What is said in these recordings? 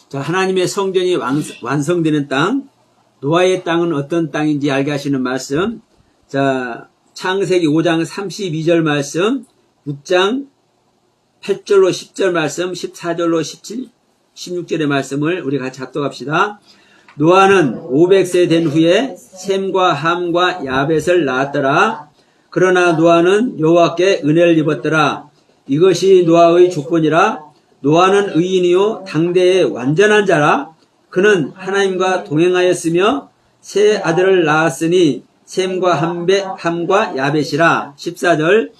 자, 하나님의 성전이 완성되는 땅, 노아의 땅은 어떤 땅인지 알게 하시는 말씀. 자, 창세기 5장 32절 말씀, 6장 8절로 10절 말씀, 14절로 16절의 말씀을 우리 같이 합독합시다. 노아는 500세 된 후에 셈과 함과 야벳을 낳았더라. 그러나 노아는 여호와께 은혜를 입었더라. 이것이 노아의 조건이라. 노아는 의인이요 당대의 완전한 자라. 그는 하나님과 동행하였으며 세 아들을 낳았으니 셈과 함과 야벳이라. 14절.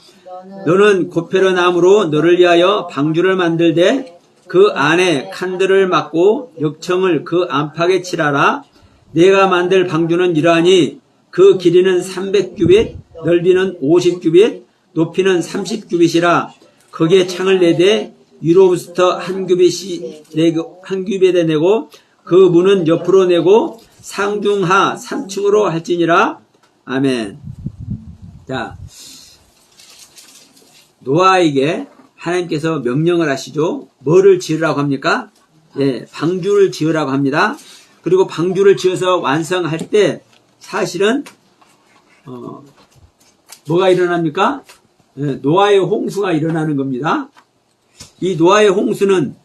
너는 고페르 나무로 너를 위하여 방주를 만들되 그 안에 칸들을 막고 역청을 그 안팎에 칠하라. 내가 만들 방주는 이러하니 그 길이는 300규빗, 넓이는 50규빗, 높이는 30규빗이라. 거기에 창을 내되 위로부터 한 규빗에 내고 그 문은 옆으로 내고 상중하 3층으로 할지니라. 아멘. 자, 노아에게 하나님께서 명령을 하시죠. 뭐를 지으라고 합니까? 예, 방주를 지으라고 합니다. 그리고 방주를 지어서 완성할 때 사실은 뭐가 일어납니까? 예, 노아의 홍수가 일어나는 겁니다. 이 노아의 홍수는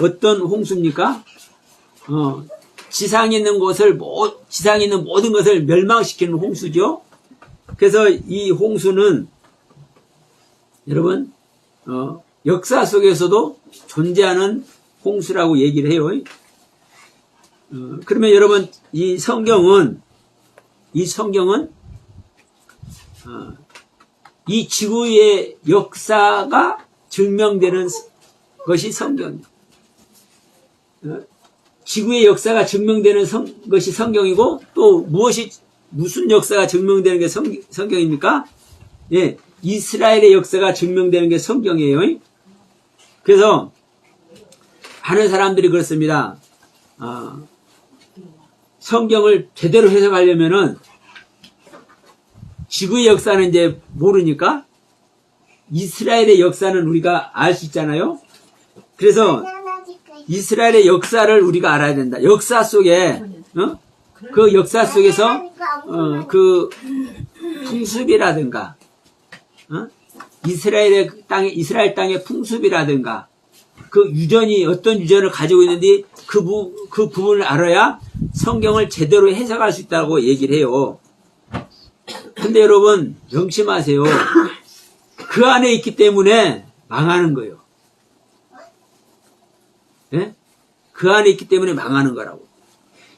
어떤 홍수입니까? 지상에 있는 모든 것을 멸망시키는 홍수죠. 그래서 이 홍수는 여러분 역사 속에서도 존재하는 홍수라고 얘기를 해요. 그러면 여러분 이 성경은 이 지구의 역사가 증명되는 것이 성경이에요. 지구의 역사가 증명되는 것이 성경이고 또 무슨 역사가 증명되는 게 성경입니까? 예, 이스라엘의 역사가 증명되는 게 성경이에요. 그래서 많은 사람들이 그렇습니다. 성경을 제대로 해석하려면은 지구의 역사는 이제 모르니까 이스라엘의 역사는 우리가 알 수 있잖아요. 그래서 이스라엘의 역사를 우리가 알아야 된다. 역사 속에 그 역사 속에서 그 풍습이라든가 이스라엘 땅의 풍습이라든가 그 유전이 어떤 유전을 가지고 있는지 그 부분을 알아야 성경을 제대로 해석할 수 있다고 얘기를 해요. 근데 여러분 명심하세요. 그 안에 있기 때문에 망하는 거예요. 예? 그 안에 있기 때문에 망하는 거라고.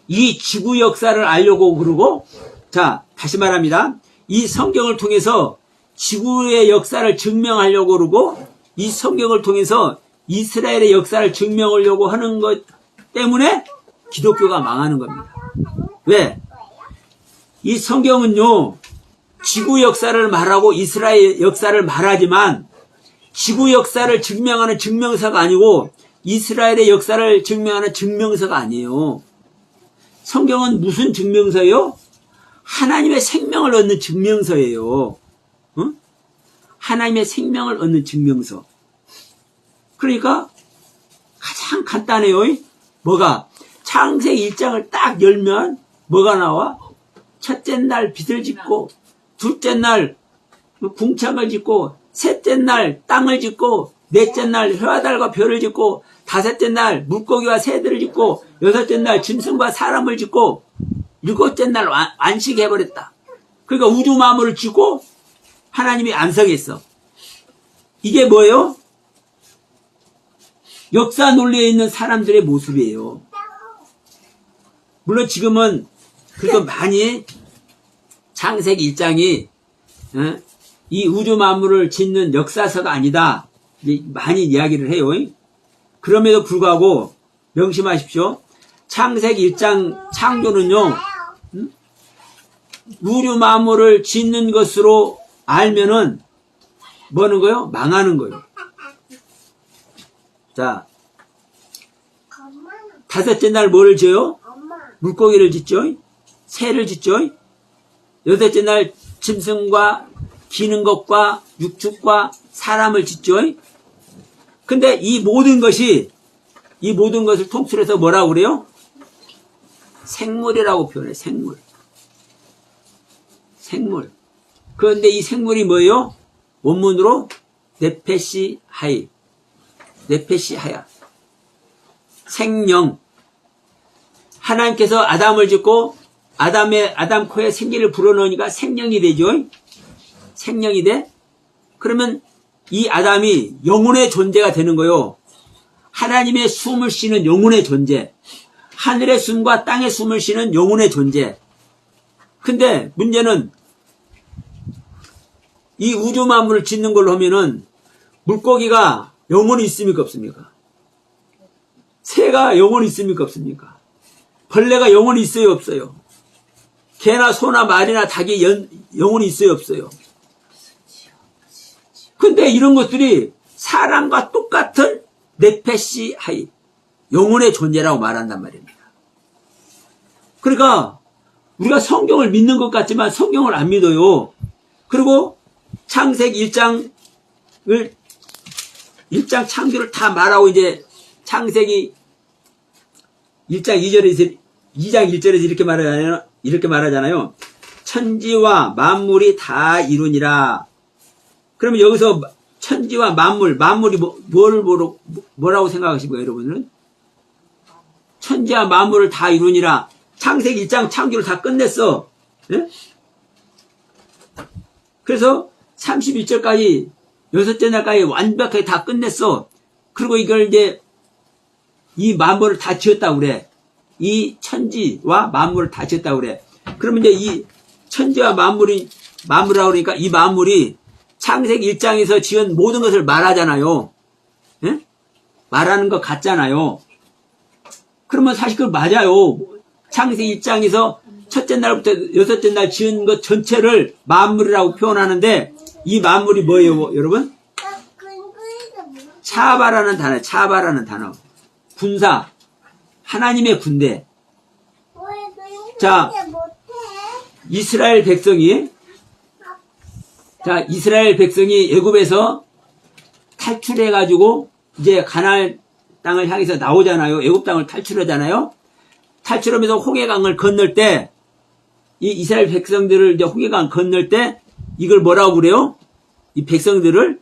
이 지구 역사를 알려고 그러고, 자, 다시 말합니다. 이 성경을 통해서 지구의 역사를 증명하려고 그러고, 이 성경을 통해서 이스라엘의 역사를 증명하려고 하는 것 때문에 기독교가 망하는 겁니다. 왜? 이 성경은요, 지구 역사를 말하고 이스라엘 역사를 말하지만, 지구 역사를 증명하는 증명서가 아니고, 이스라엘의 역사를 증명하는 증명서가 아니에요. 성경은 무슨 증명서예요? 하나님의 생명을 얻는 증명서예요. 하나님의 생명을 얻는 증명서. 그러니까 가장 간단해요. 뭐가? 창세기 1장을 딱 열면 뭐가 나와? 첫째 날 빛을 짓고, 둘째 날 궁창을 짓고, 셋째 날 땅을 짓고, 넷째 날 해와 달과 별을 짓고, 다섯째 날 물고기와 새들을 짓고, 여섯째 날 짐승과 사람을 짓고, 일곱째 날 안식해버렸다. 그러니까 우주 만물을 짓고 하나님이 안석했어. 이게 뭐예요? 역사 논리에 있는 사람들의 모습이에요. 물론 지금은 그래도 많이 창세기 1장이 이 우주 만물을 짓는 역사서가 아니다. 많이 이야기를 해요. 그럼에도 불구하고 명심하십시오. 창세기 1장 창조는요, 우주 만물을 짓는 것으로 알면은 뭐는 거요? 망하는 거요. 자, 다섯째 날 뭐를 지어요? 물고기를 짓죠. 새를 짓죠. 여섯째 날 짐승과 기는 것과 육축과 사람을 짓죠. 근데 이 모든 것이 이 모든 것을 통틀어서 뭐라고 그래요? 생물이라고 표현해. 생물. 생물. 그런데 이 생물이 뭐예요? 원문으로 네페시 하이. 네페시 하야. 생령. 하나님께서 아담을 짓고 아담 코에 생기를 불어넣으니까 생령이 되죠. 생령이 돼. 그러면 이 아담이 영혼의 존재가 되는 거요. 하나님의 숨을 쉬는 영혼의 존재. 하늘의 숨과 땅의 숨을 쉬는 영혼의 존재. 근데 문제는 이 우주 만물을 짓는 걸로 하면은 물고기가 영혼이 있습니까 없습니까? 새가 영혼이 있습니까 없습니까? 벌레가 영혼이 있어요 없어요? 개나 소나 말이나 닭이 영혼이 있어요 없어요? 근데 이런 것들이 사람과 똑같은 네페시 하이, 영혼의 존재라고 말한단 말입니다. 그러니까 우리가 성경을 믿는 것 같지만 성경을 안 믿어요. 그리고 창세기 1장 창조를 다 말하고 이제 창세기 1장 1절에서 이렇게 말하잖아요. 천지와 만물이 다 이루니라. 그러면 여기서 천지와 만물이 뭐라고 생각하시고요, 여러분은? 천지와 만물을 다 이루니라. 창세기 1장 창조를 다 끝냈어. 예? 그래서 31절까지, 여섯째 날까지 완벽하게 다 끝냈어. 그리고 이걸 이제, 이 만물을 다 지었다고 그래. 이 천지와 만물을 다 지었다고 그래. 그러면 이제 이 천지와 만물이라고 그러니까 이 만물이 창세기 1장에서 지은 모든 것을 말하잖아요. 예? 말하는 것 같잖아요. 그러면 사실 그거 맞아요. 창세기 1장에서 첫째 날부터 여섯째 날 지은 것 전체를 만물이라고 표현하는데 이 만물이 뭐예요, 여러분? 차바라는 단어. 군사. 하나님의 군대. 자, 이스라엘 백성이 애굽에서 탈출해가지고 이제 가나안 땅을 향해서 나오잖아요. 애굽 땅을 탈출하잖아요. 탈출하면서 홍해강을 건널 때, 이 이스라엘 백성들을 이제 홍해강 건널 때, 이걸 뭐라고 그래요? 이 백성들을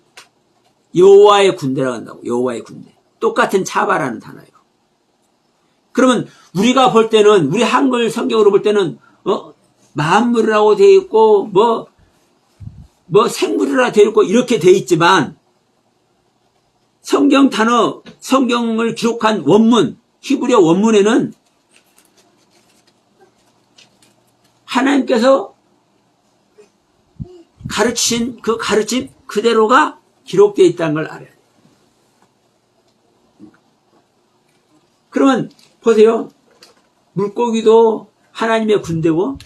여호와의 군대라고 한다고. 여호와의 군대. 똑같은 차바라는 단어예요. 그러면 우리가 볼 때는, 우리 한글 성경으로 볼 때는, 만물이라고 되어 있고, 생물이라 되어 있고, 이렇게 되어 있지만, 성경을 기록한 원문, 히브리어 원문에는 하나님께서 가르친 그 가르침 그대로가 기록되어 있다는 걸 알아야 돼요. 그러면 보세요. 물고기도 하나님의 군대고,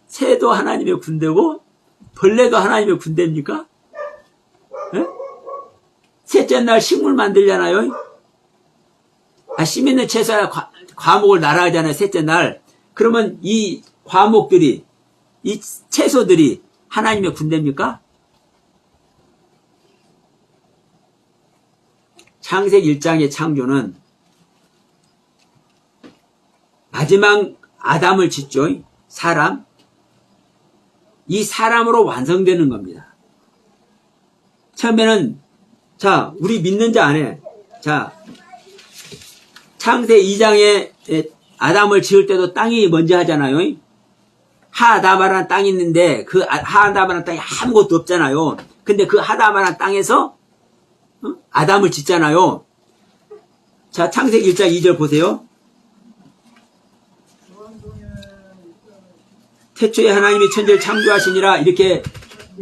새도 하나님의 군대고, 벌레도 하나님의 군대입니까? 네? 셋째 날 식물 만들잖아요. 씨 있는 채소야 과목을 날아가잖아요. 셋째 날. 그러면 이 과목들이, 이 채소들이 하나님의 군대입니까? 창세기 1장의 창조는 마지막 아담을 짓죠. 사람. 이 사람으로 완성되는 겁니다. 처음에는, 자, 우리 믿는 자 안에, 자, 창세 2장에 아담을 지을 때도 땅이 먼저 하잖아요. 하아다바라는 땅이 있는데 그 하아다바라는 땅에 아무것도 없잖아요. 근데 그 하아다바라는 땅에서 아담을 짓잖아요. 자, 창세기 1장 2절 보세요. 태초에 하나님이 천지를 창조하시니라. 이렇게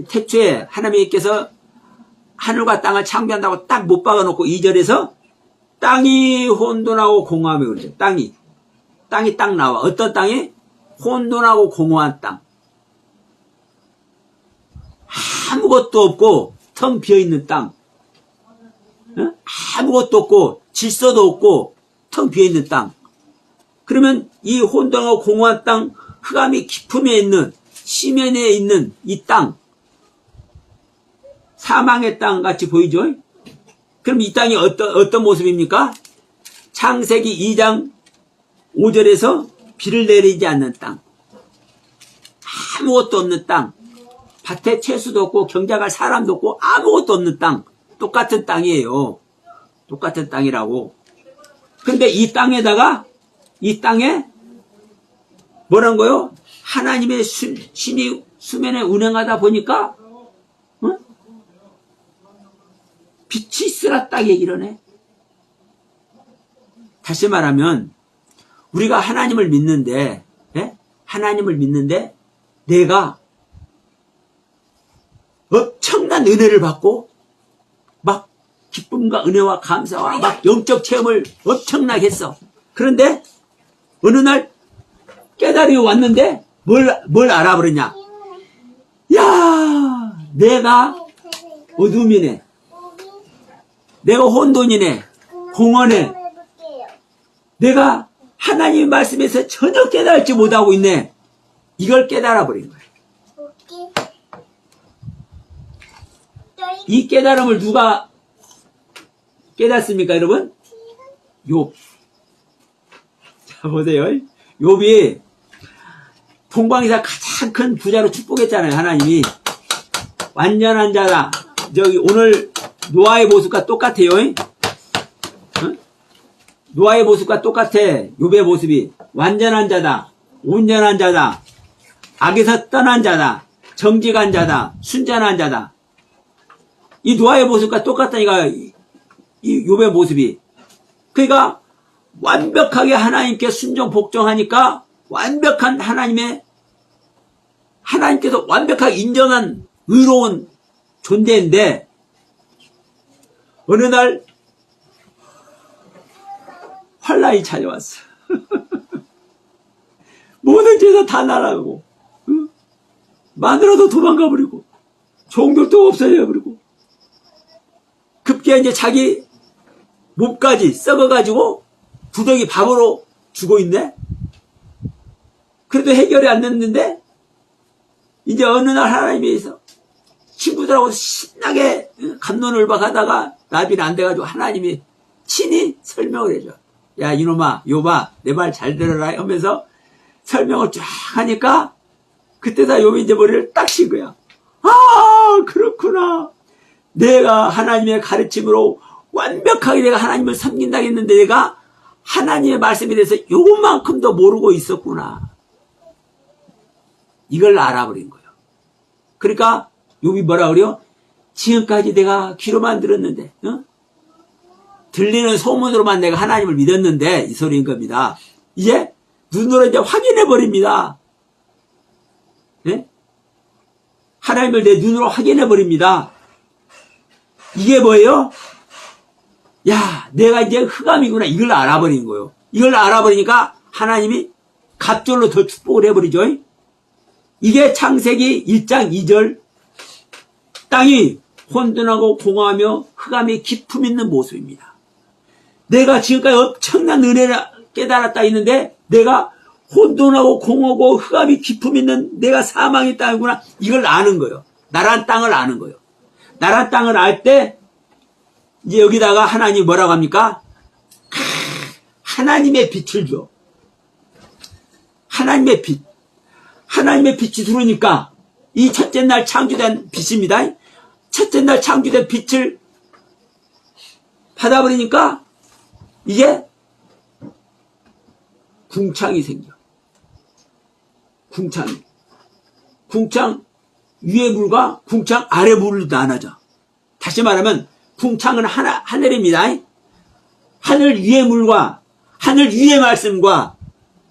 태초에 하나님께서 하늘과 땅을 창조한다고 딱 못 박아놓고 2절에서 땅이 혼돈하고 공허하며 그러죠. 땅이 딱 나와. 어떤 땅이? 혼돈하고 공허한 땅. 아무것도 없고 텅 비어있는 땅. 아무것도 없고 질서도 없고 텅 비어있는 땅. 그러면 이 혼돈하고 공허한 땅, 흑암이 깊음에 있는, 시면에 있는 이 땅, 사망의 땅 같이 보이죠? 그럼 이 땅이 어떤 모습입니까? 창세기 2장 5절에서 비를 내리지 않는 땅, 아무것도 없는 땅, 밭에 채소도 없고 경작할 사람도 없고 아무것도 없는 땅, 똑같은 땅이에요. 똑같은 땅이라고. 근데 이 땅에다가, 이 땅에 뭐란 거요? 하나님의 신이 수면에 운행하다 보니까 빛이 있으라 딱 얘기를 해. 다시 말하면 우리가 하나님을 믿는데, 하나님을 믿는데 내가 엄청난 은혜를 받고 막 기쁨과 은혜와 감사와 막 영적 체험을 엄청나게 했어. 그런데 어느 날 깨달음이 왔는데 뭘 알아버렸냐? 야, 내가 어둠이네, 내가 혼돈이네, 공허네, 내가 하나님의 말씀에서 전혀 깨달지 못하고 있네. 이걸 깨달아버린 거예요. 이 깨달음을 누가 깨닫습니까, 여러분? 욥. 자, 보세요. 욥이 동방에서 가장 큰 부자로 축복했잖아요, 하나님이. 완전한 자다. 저기 오늘 노아의 모습과 똑같아요. 노아의 모습과 똑같아. 욥의 모습이. 완전한 자다, 온전한 자다, 악에서 떠난 자다, 정직한 자다, 순전한 자다. 이 노아의 모습과 똑같다니까, 이 욥의 모습이. 그러니까 완벽하게 하나님께 순종 복종하니까 완벽한 하나님께서 완벽하게 인정한 의로운 존재인데, 어느 날 환란이 찾아왔어. 모든 재산 다 날아가고, 마누라도 도망가 버리고, 종들도 없어져 버리고, 급기야 이제 자기 몸까지 썩어가지고 부덕이 밥으로 죽어 있네. 그래도 해결이 안 됐는데 이제 어느 날 하나님께서 친구들하고 신나게 갑론을박하다가 나비는 안 돼가지고 하나님이 친히 설명을 해줘. 야, 이놈아, 욥아, 내 말 잘 들어라 하면서 설명을 쫙 하니까 그때다 욥이 이제 머리를 딱 친 거야. 아, 그렇구나. 내가 하나님의 가르침으로 완벽하게 내가 하나님을 섬긴다고 했는데 내가 하나님의 말씀에 대해서 요만큼도 모르고 있었구나. 이걸 알아버린 거예요. 그러니까 욥이 뭐라 그래요? 지금까지 내가 귀로만 들었는데, 들리는 소문으로만 내가 하나님을 믿었는데, 이 소리인 겁니다. 이제 눈으로 이제 확인해 버립니다. 하나님을 내 눈으로 확인해 버립니다. 이게 뭐예요? 야, 내가 이제 흑암이구나. 이걸 알아버린 거예요. 이걸 알아버리니까 하나님이 갑절로 더 축복을 해버리죠. 이게 창세기 1장 2절, 땅이 혼돈하고 공허하며 흑암이 기품 있는 모습입니다. 내가 지금까지 엄청난 은혜를 깨달았다 했는데 내가 혼돈하고 공허고 흑암이 기품 있는 내가 사망의 땅이구나. 이걸 아는 거예요. 나란 땅을 아는 거예요. 나란 땅을 알 때 이제 여기다가 하나님이 뭐라고 합니까? 하나님의 빛을 줘. 하나님의 빛. 하나님의 빛이 들어오니까 이 첫째 날 창조된 빛입니다. 첫째 날 창조된 빛을 받아버리니까 이제 궁창이 생겨. 궁창 위의 물과 궁창 아래 물로 나눠져. 다시 말하면 궁창은 하늘입니다. 하늘 위의 물과 하늘 위의 말씀과,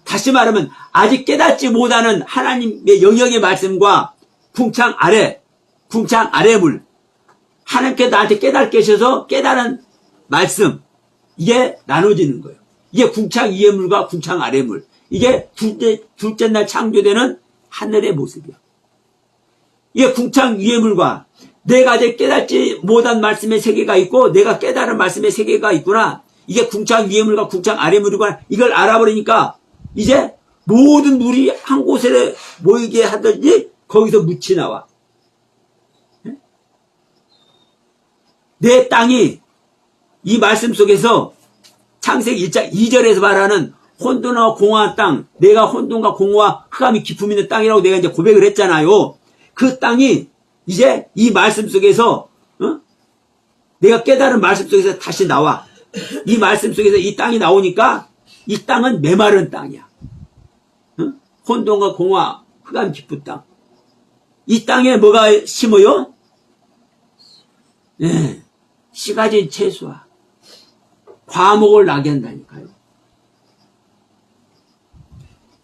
다시 말하면 아직 깨닫지 못하는 하나님의 영역의 말씀과 궁창 아래 물, 하나님께 나한테 깨닫게 하셔서 깨달은 말씀, 이게 나눠지는 거예요. 이게 궁창 위의 물과 궁창 아래 물. 이게 둘째 날 창조되는 하늘의 모습이야. 이게 궁창 위의 물과 내가 아직 깨닫지 못한 말씀의 세계가 있고 내가 깨달은 말씀의 세계가 있구나. 이게 궁창 위의 물과 궁창 아래 물이구나. 이걸 알아버리니까 이제 모든 물이 한 곳에 모이게 하든지 거기서 묻이 나와. 내 땅이 이 말씀 속에서 창세기 1장 2절에서 말하는 혼돈과 공허한 땅, 내가 혼돈과 공허와 흑암이 기품 있는 땅이라고 내가 이제 고백을 했잖아요. 그 땅이 이제 이 말씀 속에서 내가 깨달은 말씀 속에서 다시 나와. 이 말씀 속에서 이 땅이 나오니까 이 땅은 메마른 땅이야. 혼돈과 공허와 흑암 깊은 땅. 이 땅에 뭐가 심어요? 네, 씨 가진 채소와 과목을 나게 한다니까요.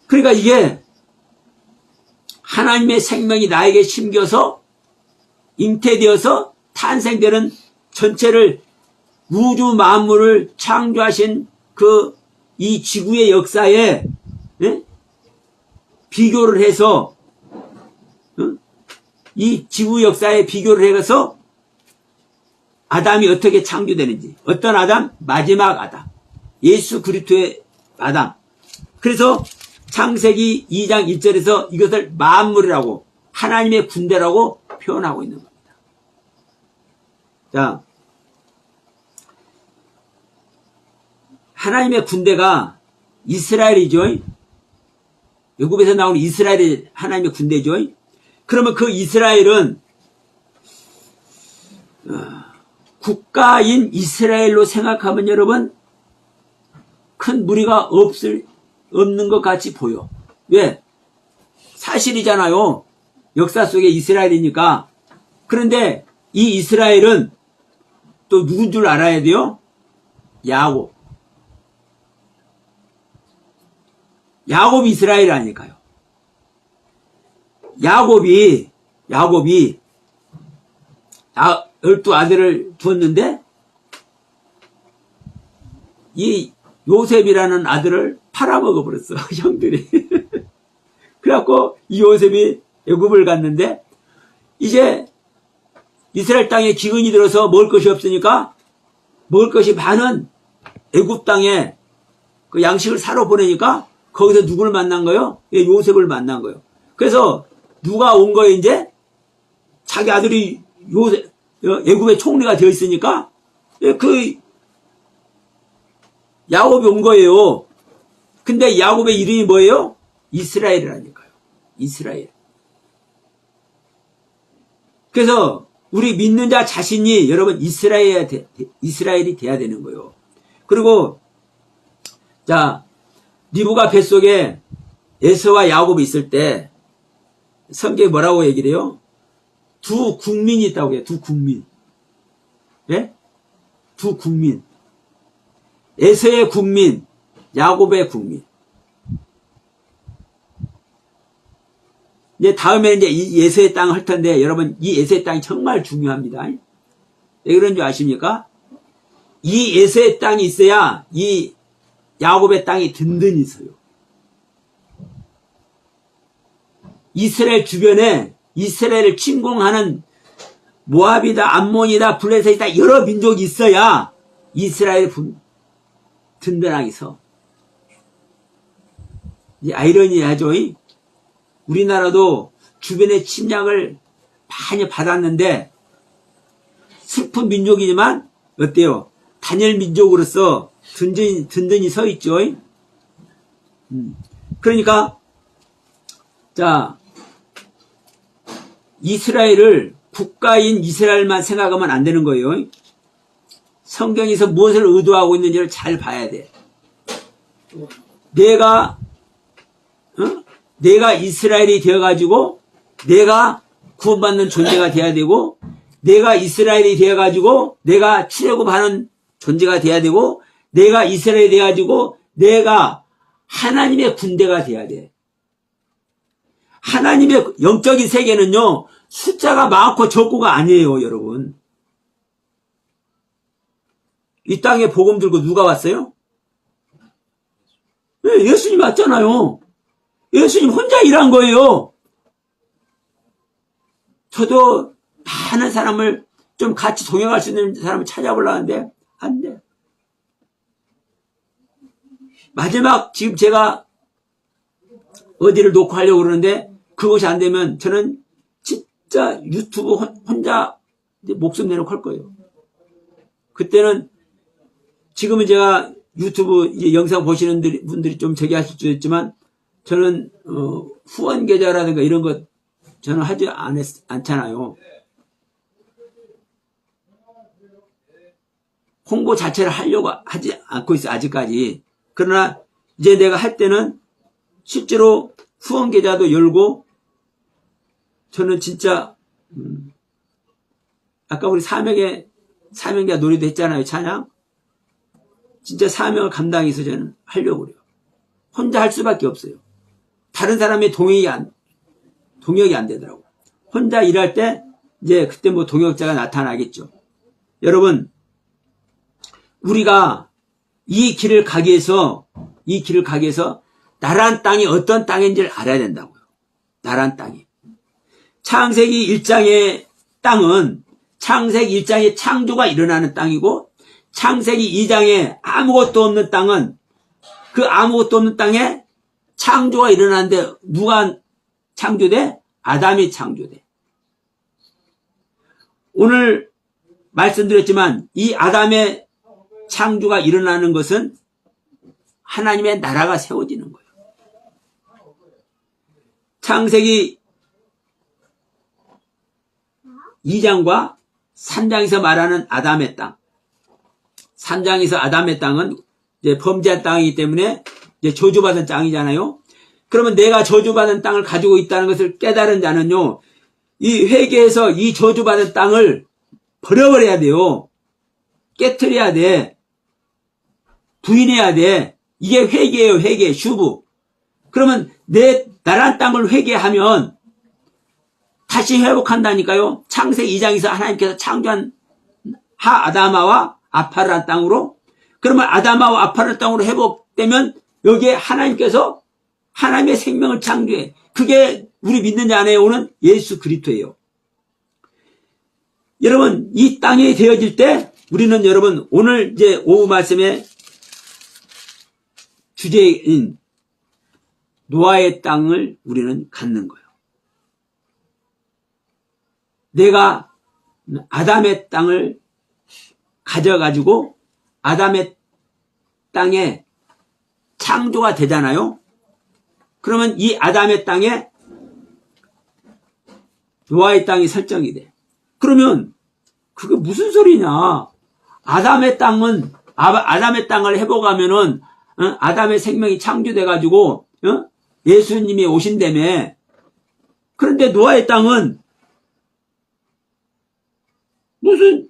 그러니까 이게 하나님의 생명이 나에게 심겨서 잉태되어서 탄생되는 전체를 우주 만물을 창조하신 그 이 지구의 역사에 비교를 해서 이 지구 역사에 비교를 해서 아담이 어떻게 창조되는지, 어떤 아담? 마지막 아담, 예수 그리스도의 아담. 그래서 창세기 2장 1절에서 이것을 만물이라고, 하나님의 군대라고 표현하고 있는 겁니다. 자, 하나님의 군대가 이스라엘이죠. 애굽에서 나오는 이스라엘이 하나님의 군대죠. 그러면 그 이스라엘은 국가인 이스라엘로 생각하면 여러분 큰 무리가 없는 것 같이 보여. 왜? 사실이잖아요. 역사 속에 이스라엘이니까. 그런데 이 이스라엘은 또 누군 줄 알아야 돼요? 야곱. 야곱 이스라엘 아닐까요? 야곱이 12아들을 두었는데 이 요셉이라는 아들을 팔아먹어 버렸어. 형들이. 그래갖고 이 요셉이 애굽을 갔는데 이제 이스라엘 땅에 기근이 들어서 먹을 것이 없으니까 먹을 것이 많은 애굽 땅에 그 양식을 사러 보내니까 거기서 누구를 만난 거예요? 요셉을 만난 거예요. 그래서 누가 온 거예요? 이제 자기 아들이 요셉 애굽의 총리가 되어 있으니까 그 야곱이 온 거예요. 근데 야곱의 이름이 뭐예요? 이스라엘이라니까요. 이스라엘. 그래서 우리 믿는 자 자신이 여러분 이스라엘이 돼야 되는 거예요. 그리고 자, 리브가 뱃속에 에서와 야곱이 있을 때 성경에 뭐라고 얘기를 해요? 두 국민이 있다고 해요. 두 국민. 예? 두 국민. 에서의 국민, 야곱의 국민. 이제 다음에 이제 이 에서의 땅을 할 텐데 여러분 이 에서의 땅이 정말 중요합니다. 왜 그런 줄 아십니까? 이 에서의 땅이 있어야 이 야곱의 땅이 든든히 서요. 이스라엘 주변에 이스라엘을 침공하는 모압이다, 암몬이다, 블레셋이다 여러 민족이 있어야 이스라엘 든든하게 서. 이 아이러니하죠. 우리나라도 주변의 침략을 많이 받았는데 슬픈 민족이지만 어때요? 단일 민족으로서 든든히 서 있죠. 그러니까 자 이스라엘을 국가인 이스라엘만 생각하면 안 되는 거예요. 성경에서 무엇을 의도하고 있는지를 잘 봐야 돼. 내가 이스라엘이 되어가지고 내가 구원받는 존재가 돼야 되고 내가 이스라엘이 되어가지고 내가 출애굽하는 존재가 돼야 되고 내가 이스라엘이 되어가지고 내가 하나님의 군대가 돼야 돼. 하나님의 영적인 세계는요 숫자가 많고 적고가 아니에요. 여러분 이 땅에 복음 들고 누가 왔어요? 네, 예수님 왔잖아요. 예수님 혼자 일한 거예요. 저도 많은 사람을 좀 같이 동행할 수 있는 사람을 찾아보려고 하는데 안 돼. 마지막 지금 제가 어디를 놓고 하려고 그러는데 그것이 안 되면 저는 진짜 유튜브 혼자 목숨 내놓고 할 거예요. 그때는 지금은 제가 유튜브 이제 영상 보시는 분들이 좀 저기 하실 수 있지만, 저는, 후원 계좌라든가 이런 것 저는 하지 않잖아요. 홍보 자체를 하려고 하지 않고 있어요, 아직까지. 그러나 이제 내가 할 때는 실제로 후원 계좌도 열고, 저는 진짜 아까 우리 사명자 노래도 했잖아요, 찬양. 진짜 사명을 감당해서 저는 하려고 그래요. 혼자 할 수밖에 없어요. 다른 사람의 동역이 안 되더라고. 혼자 일할 때 이제 그때 뭐 동역자가 나타나겠죠. 여러분, 우리가 이 길을 가기 위해서 나란 땅이 어떤 땅인지를 알아야 된다고요. 나란 땅이. 창세기 1장의 땅은 창세기 1장의 창조가 일어나는 땅이고, 창세기 2장에 아무것도 없는 땅은 그 아무것도 없는 땅에 창조가 일어나는데 누가 창조돼? 아담이 창조돼. 오늘 말씀드렸지만 이 아담의 창조가 일어나는 것은 하나님의 나라가 세워지는 거예요. 창세기 2장과 3장에서 말하는 아담의 땅. 3장에서 아담의 땅은 이제 범죄한 땅이기 때문에 이제 저주받은 땅이잖아요. 그러면 내가 저주받은 땅을 가지고 있다는 것을 깨달은 자는요, 이 회개에서 이 저주받은 땅을 버려버려야 돼요. 깨트려야 돼. 부인해야 돼. 이게 회개예요, 회개, 슈브. 그러면 나란 땅을 회개하면 다시 회복한다니까요. 창세기 2장에서 하나님께서 창조한 아담아와 아파라는 땅으로, 그러면 아담아와 아파라는 땅으로 회복되면 여기에 하나님께서 하나님의 생명을 창조해. 그게 우리 믿는 자 안에 오는 예수 그리스도예요. 여러분, 이 땅이 되어질 때 우리는 여러분 오늘 이제 오후 말씀의 주제인 노아의 땅을 우리는 갖는 거예요. 내가 아담의 땅을 가져가지고 아담의 땅에 창조가 되잖아요. 그러면 이 아담의 땅에 노아의 땅이 설정이 돼. 그러면 그게 무슨 소리냐? 아담의 땅을 회복하면은 아담의 생명이 창조돼 가지고 예수님이 오신다며. 그런데 노아의 땅은 무슨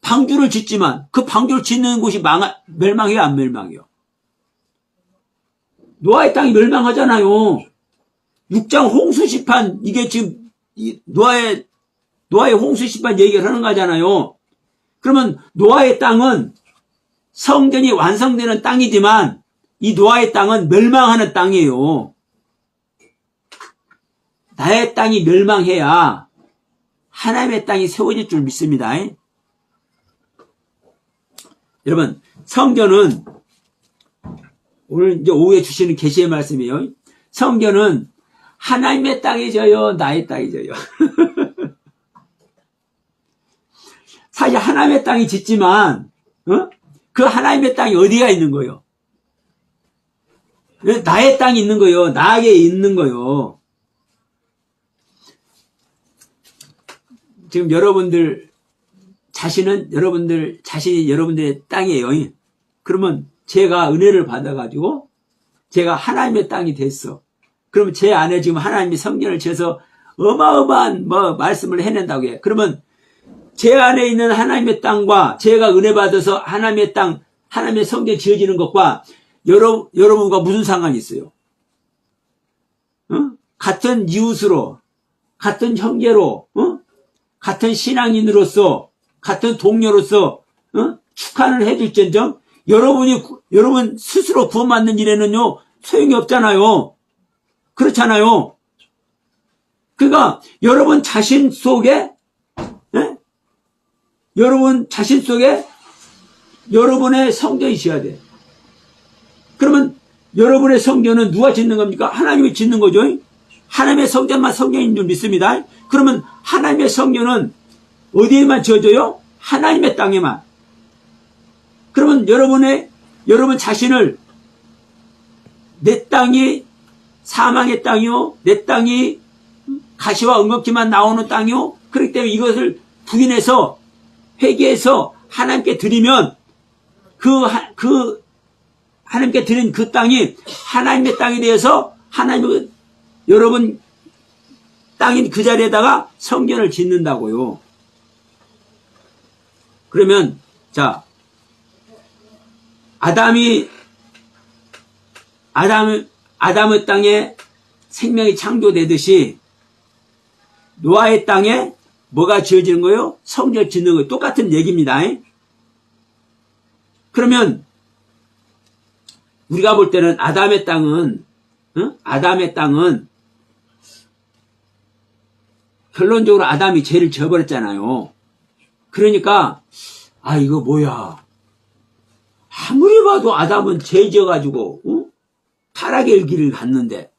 방주를 짓지만 그 방주를 짓는 곳이 멸망해요, 안 멸망해요? 노아의 땅이 멸망하잖아요. 6장 홍수시판, 이게 지금 노아의 홍수시판 얘기를 하는 거잖아요. 그러면 노아의 땅은 성전이 완성되는 땅이지만 이 노아의 땅은 멸망하는 땅이에요. 나의 땅이 멸망해야 하나님의 땅이 세워질 줄 믿습니다. 여러분, 성전은 오늘 이제 오후에 주시는 계시의 말씀이에요. 성전은 하나님의 땅이져요, 나의 땅이져요. 사실 하나님의 땅이 짓지만 그 하나님의 땅이 어디가 있는 거예요? 나의 땅이 있는 거예요. 나에게 있는 거예요. 지금 여러분들 자신이 여러분들의 땅이에요. 그러면 제가 은혜를 받아가지고 제가 하나님의 땅이 됐어. 그러면 제 안에 지금 하나님이 성전을 지어서 어마어마한 말씀을 해낸다고 해요. 그러면 제 안에 있는 하나님의 땅과 제가 은혜 받아서 하나님의 땅, 하나님의 성전 지어지는 것과 여러분과 무슨 상관이 있어요? 같은 이웃으로, 같은 형제로, 같은 신앙인으로서, 같은 동료로서 축하를 해줄지언정 여러분 스스로 구원받는 일에는요 소용이 없잖아요. 그렇잖아요. 그러니까 여러분 자신 속에 여러분의 성전이 있어야 돼. 그러면 여러분의 성전은 누가 짓는 겁니까? 하나님이 짓는 거죠. 하나님의 성전만 성전인 줄 믿습니다. 그러면 하나님의 성전은 어디에만 지어져요? 하나님의 땅에만. 그러면 여러분의 여러분 자신을 내 땅이 사망의 땅이요, 내 땅이 가시와 은곡지만 나오는 땅이요, 그렇기 때문에 이것을 부인해서 회개해서 하나님께 드리면 하나님께 드린 그 땅이 하나님의 땅이 되어서 하나님은 여러분 땅인 그 자리에다가 성전을 짓는다고요. 그러면 자, 아담의 땅에 생명이 창조되듯이 노아의 땅에 뭐가 지어지는 거예요? 성전 짓는 거예요. 똑같은 얘기입니다. 그러면 우리가 볼 때는 아담의 땅은 결론적으로 아담이 죄를 지어버렸잖아요. 그러니까 이거 뭐야, 아무리 봐도 아담은 죄 지어가지고 타락의 길을 갔는데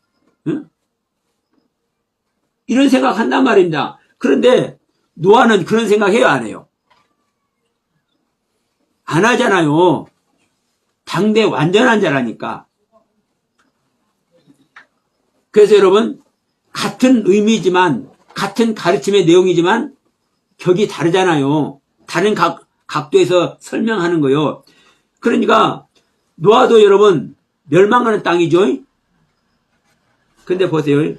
이런 생각한단 말입니다. 그런데 노아는 그런 생각해요, 안 해요? 안 하잖아요. 당대 완전한 자라니까. 그래서 여러분, 같은 의미지만, 같은 가르침의 내용이지만 격이 다르잖아요. 다른 각도에서 설명하는 거요. 그러니까 노아도 여러분 멸망하는 땅이죠. 근데 보세요.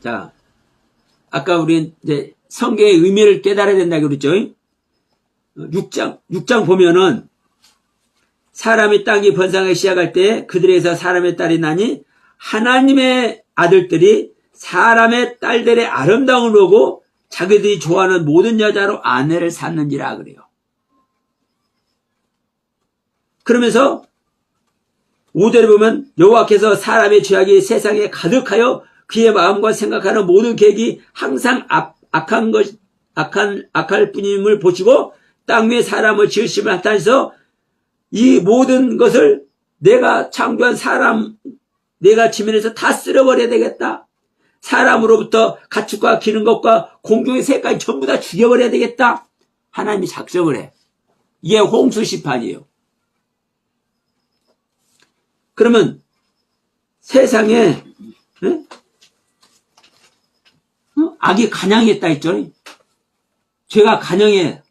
자, 아까 우리 이제 성경의 의미를 깨달아야 된다고 그랬죠. 6장 보면은 사람의 땅이 번성하기 시작할 때 그들에서 사람의 딸이 나니 하나님의 아들들이 사람의 딸들의 아름다움을 보고 자기들이 좋아하는 모든 여자로 아내를 삼는지라 그래요. 그러면서 5절에 보면 여호와께서 사람의 죄악이 세상에 가득하여 그의 마음과 생각하는 모든 계획이 항상 악할 뿐임을 보시고 땅 위에 사람을 지으심을 나타내서 이 모든 것을 내가 창조한 사람, 내가 지면에서 다 쓸어버려야 되겠다. 사람으로부터 가축과 기는 것과 공중의 새까지 전부 다 죽여버려야 되겠다. 하나님이 작정을 해. 이게 홍수 심판이에요. 그러면 세상에 악이 간양했다 했죠. 죄가 간양해.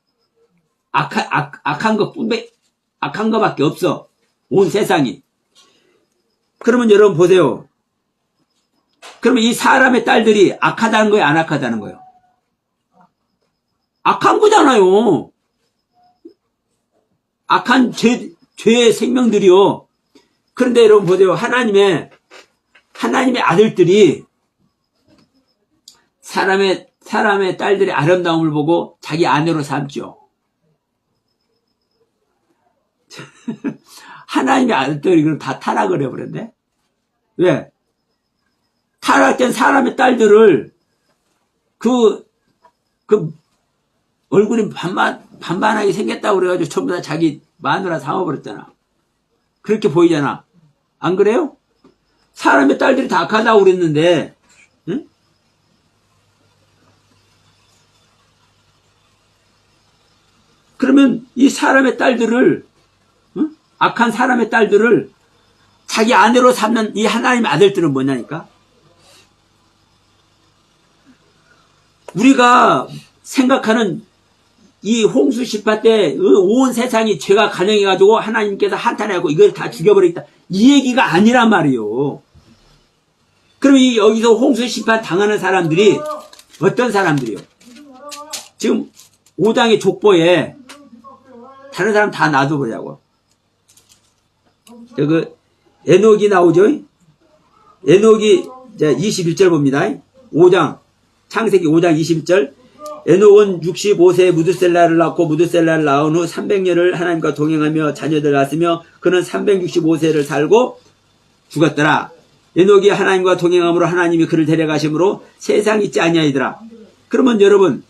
악한 것밖에 없어. 온 세상이. 그러면 여러분 보세요. 그러면 이 사람의 딸들이 악하다는 거예요, 안 악하다는 거예요? 악한 거잖아요. 악한 죄의 생명들이요. 그런데 여러분 보세요. 하나님의 아들들이 사람의 딸들의 아름다움을 보고 자기 아내로 삼죠. 하나님의 아들들이 그럼 다 타락을 해버렸네? 왜? 타락된 사람의 딸들을 그 얼굴이 반반하게 생겼다고 그래가지고 전부 다 자기 마누라 삼아버렸잖아. 그렇게 보이잖아. 안 그래요? 사람의 딸들이 다 악하다고 그랬는데, 응? 그러면 이 사람의 딸들을, 응? 악한 사람의 딸들을 자기 아내로 삼는 이 하나님의 아들들은 뭐냐니까? 우리가 생각하는 이 홍수 심판 때 온 세상이 죄가 간영해가지고 하나님께서 한탄하고 이걸 다 죽여버리겠다. 이 얘기가 아니란 말이에요. 그럼 여기서 홍수 심판 당하는 사람들이 어떤 사람들이요? 지금 5장의 족보에 다른 사람 다 놔둬보자고. 에녹이 나오죠? 에녹이 21절 봅니다. 5장, 창세기 5장 21절. 에녹은 65세에 무드셀라를 낳고 무드셀라를 낳은 후 300년을 하나님과 동행하며 자녀들을 낳았으며 그는 365세를 살고 죽었더라. 에녹이 하나님과 동행함으로 하나님이 그를 데려가심으로 세상이 있지 아니하이더라. 그러면 여러분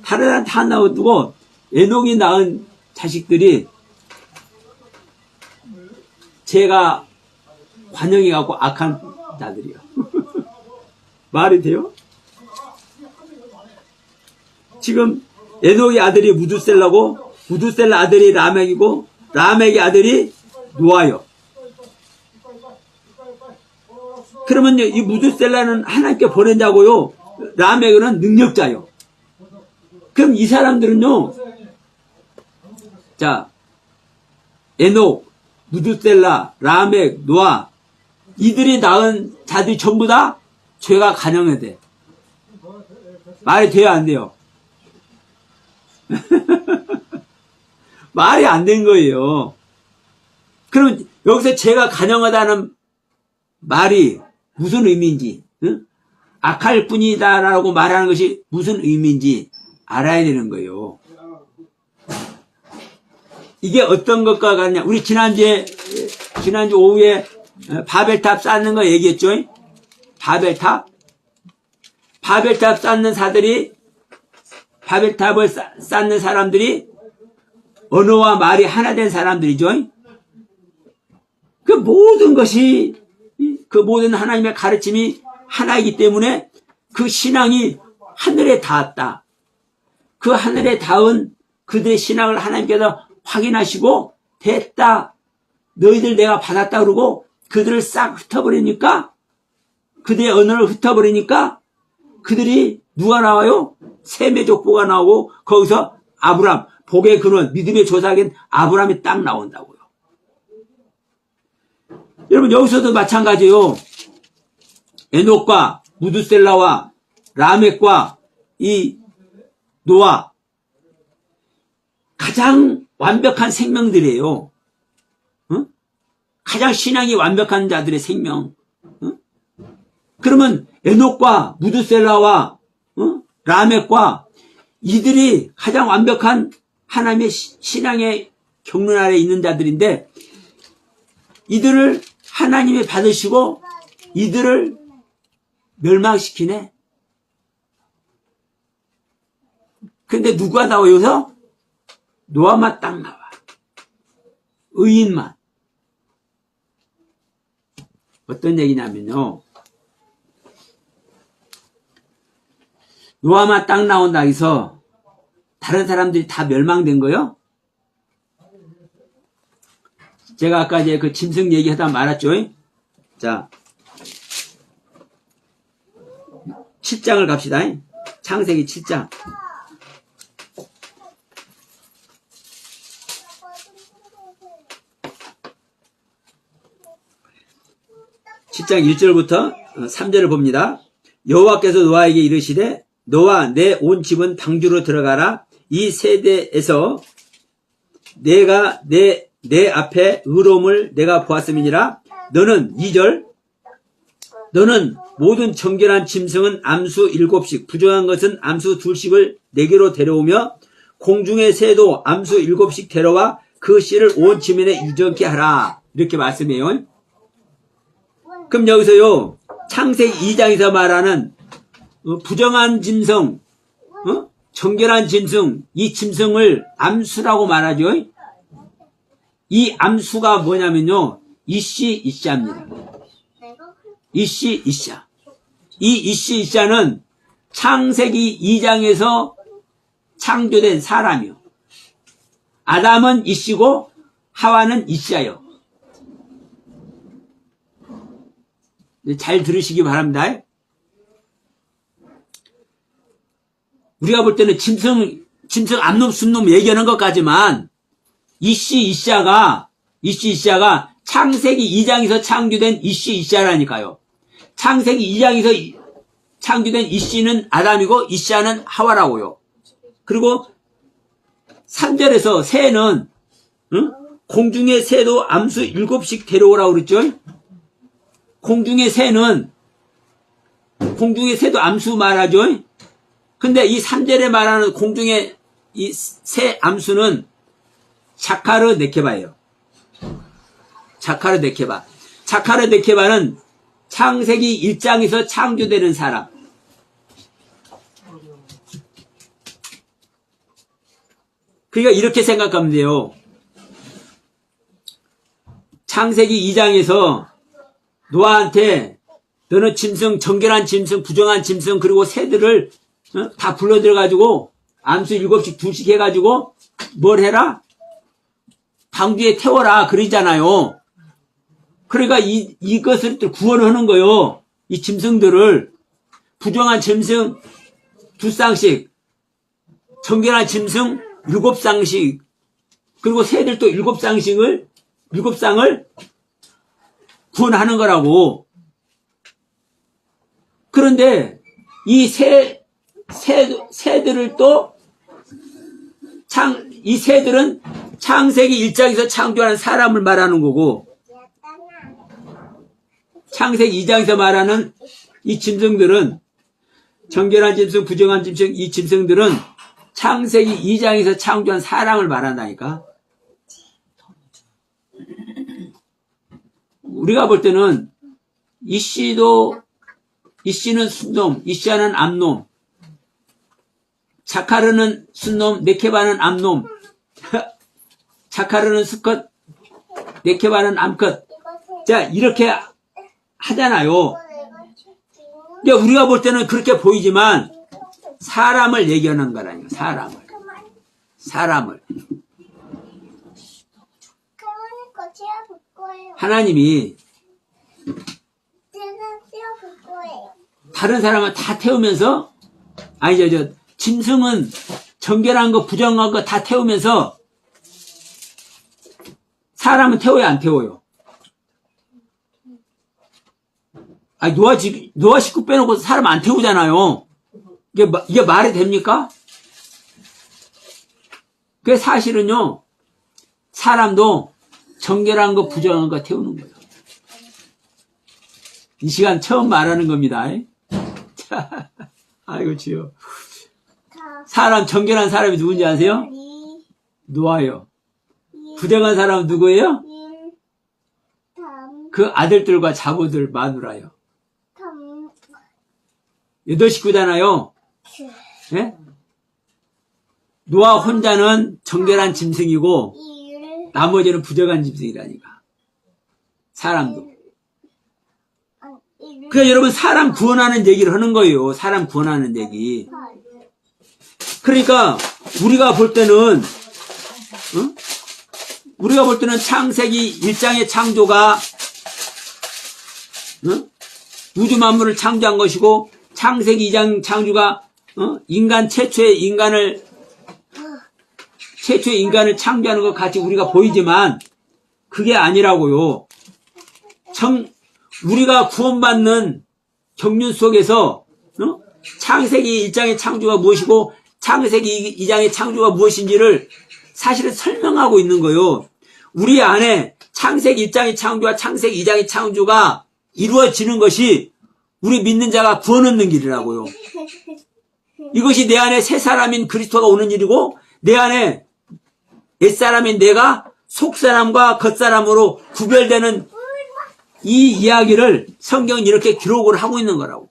다른 사람 다 놔두고 에녹이 낳은 자식들이 죄가 관영해갖고 악한 자들이요. 말이 돼요? 지금 에녹의 아들이 무드셀라고 무드셀라 아들이 라멕이고 라멕의 아들이 노아요. 그러면요, 이 무드셀라는 하나님께 보낸다고요. 라멕은 능력자요. 그럼 이 사람들은요, 자, 에녹, 무드셀라, 라멕, 노아, 이들이 낳은 자들이 전부 다 죄가 간영해야 돼. 말이 돼요, 안 돼요? 말이 안 된 거예요. 그럼 여기서 죄가 간영하다는 말이 무슨 의미인지, 응? 악할 뿐이다라고 말하는 것이 무슨 의미인지 알아야 되는 거예요. 이게 어떤 것과 같냐? 우리 지난주 오후에 바벨탑 쌓는 거 얘기했죠? 바벨탑 쌓는 바벨탑을 쌓는 사람들이 언어와 말이 하나 된 사람들이죠. 그 모든 것이, 그 모든 하나님의 가르침이 하나이기 때문에 그 신앙이 하늘에 닿았다. 그 하늘에 닿은 그들의 신앙을 하나님께서 확인하시고 됐다. 너희들 내가 받았다 그러고 그들을 싹 흩어버리니까, 그들의 언어를 흩어버리니까 그들이 누가 나와요? 셈의 족보가 나오고 거기서 아브람, 복의 근원, 믿음의 조상인 아브람이 딱 나온다고요. 여러분 여기서도 마찬가지예요. 에녹과 무드셀라와 라멕과 이 노아, 가장 완벽한 생명들이에요. 응? 가장 신앙이 완벽한 자들의 생명. 응? 그러면 에녹과 무드셀라와 라멕과 이들이 가장 완벽한 하나님의 신앙의 경륜 아래 있는 자들인데, 이들을 하나님이 받으시고 이들을 멸망시키네. 근데 누가 나와요? 여기서 노아만 딱 나와. 의인만. 어떤 얘기냐면요, 노아만 딱 나온다 해서 다른 사람들이 다 멸망된 거요? 제가 아까 이제 그 짐승 얘기하다 말았죠? 자, 7장을 갑시다. 창세기 7장. 7장 1절부터 3절을 봅니다. 여호와께서 노아에게 이르시되 너와 내 온 집은 방주로 들어가라. 이 세대에서 내가 내 앞에 의로움을 내가 보았음이니라. 너는 2절, 너는 모든 정결한 짐승은 암수 7씩, 부정한 것은 암수 2씩을 내게로 데려오며 공중의 새도 암수 7씩 데려와 그 씨를 온 지면에 유전케 하라. 이렇게 말씀해요. 그럼 여기서요, 창세기 2장에서 말하는 부정한 짐승, 정결한 짐승, 이 짐승을 암수라고 말하죠. 이 암수가 뭐냐면요, 이씨 이샤입니다. 이씨 이샤. 이 이씨 이샤는 창세기 2장에서 창조된 사람이요. 아담은 이씨고 하와는 이샤요. 잘 들으시기 바랍니다. 우리가 볼 때는 짐승 암놈 순놈 얘기하는 것까지만 이씨 이샤가 창세기 2장에서 창조된 이씨 이샤라니까요. 창세기 2장에서 창조된 이씨는 아담이고 이샤는 하와라고요. 그리고 3절에서 새는 공중의 새도 암수 7씩 데려오라고 그랬죠. 공중의 새도 암수 말하죠. 근데 이 3절에 말하는 공중의 이 새 암수는 자카르 네케바예요. 자카르 네케바. 자카르 네케바는 창세기 1장에서 창조되는 사람. 그러니까 이렇게 생각하면 돼요. 창세기 2장에서 노아한테 너는 짐승, 정결한 짐승, 부정한 짐승, 그리고 새들을 다 불러들여가지고 암수 7씩 2씩 해가지고 뭘 해라? 방주에 태워라 그러잖아요. 그러니까 이것을 또 구원하는 거요. 이 짐승들을 부정한 짐승 2쌍씩, 정결한 짐승 7쌍씩, 그리고 새들 또 7쌍을 구원하는 거라고. 그런데 이 새들을 또 이 새들은 창세기 1장에서 창조한 사람을 말하는 거고, 창세기 2장에서 말하는 이 짐승들은, 정결한 짐승, 부정한 짐승, 이 짐승들은 창세기 2장에서 창조한 사람을 말한다니까. 우리가 볼 때는 이 씨는 순놈, 이시아는 암놈, 자카르는 순놈, 네케바는 암놈, 자카르는 수컷, 네케바는 암컷. 자, 이렇게 하잖아요. 그러니까 우리가 볼 때는 그렇게 보이지만 사람을 얘기하는 거라니까. 사람을. 하나님이 다른 사람을 다 태우면서, 짐승은 정결한 거, 부정한 거 다 태우면서 사람은 태워요, 안 태워요? 노아 식구 빼놓고 사람 안 태우잖아요. 이게 말이 됩니까? 그게 사실은요, 사람도 정결한 거, 부정한 거 태우는 거예요. 이 시간 처음 말하는 겁니다. 아이고, 주여. 정결한 사람이 누군지 아세요? 노아요. 부정한 사람은 누구예요? 그 아들들과 자부들 마누라요. 8식구잖아요. 예? 노아 혼자는 정결한 짐승이고 나머지는 부정한 짐승이라니까. 사람도. 그러니까 여러분, 사람 구원하는 얘기를 하는 거예요. 사람 구원하는 얘기. 그러니까 우리가 볼 때는 창세기 1장의 창조가 우주 만물을 창조한 것이고, 창세기 2장 창조가 최초의 인간을 창조하는 것 같이 우리가 보이지만 그게 아니라고요. 우리가 구원받는 경륜 속에서 창세기 1장의 창조가 무엇이고 창세기 2장의 창조가 무엇인지를 사실은 설명하고 있는 거예요. 우리 안에 창세기 1장의 창조와 창세기 2장의 창조가 이루어지는 것이 우리 믿는 자가 구원 얻는 길이라고요. 이것이 내 안에 새 사람인 그리스도가 오는 일이고, 내 안에 옛사람인 내가 속사람과 겉사람으로 구별되는 이 이야기를 성경은 이렇게 기록을 하고 있는 거라고.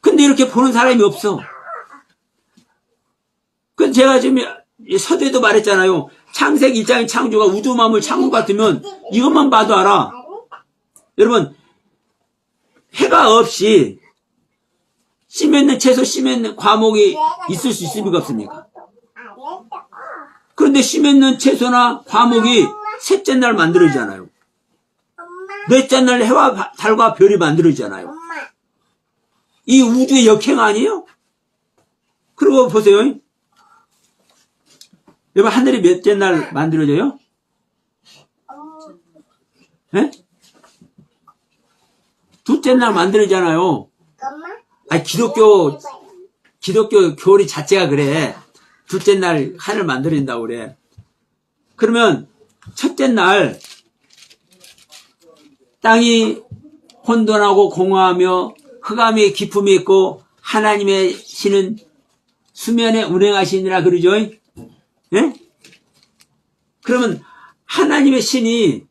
근데 이렇게 보는 사람이 없어. 그 제가 지금 서두에도 말했잖아요. 창세기 1장의 창조가 우주 만물 창조 같으면 이것만 봐도 알아. 여러분, 해가 없이 씨 맺는 채소, 씨 맺는 과목이 있을 수 있습니까, 없습니까? 그런데 씨 맺는 채소나 과목이 셋째 날 만들어지잖아요. 넷째 날 해와 달과 별이 만들어지잖아요. 이 우주의 역행 아니에요? 그리고 보세요. 여러분, 하늘이 몇째 날 만들어져요? 네? 둘째 날 만들어지잖아요. 아니, 기독교 교리 자체가 그래. 둘째 날 하늘 만들어진다고 그래. 그러면 첫째 날 땅이 혼돈하고 공허하며 흑암의 기품이 있고 하나님의 신은 수면에 운행하시니라 그러죠. 예? 그러면 하나님의 신이,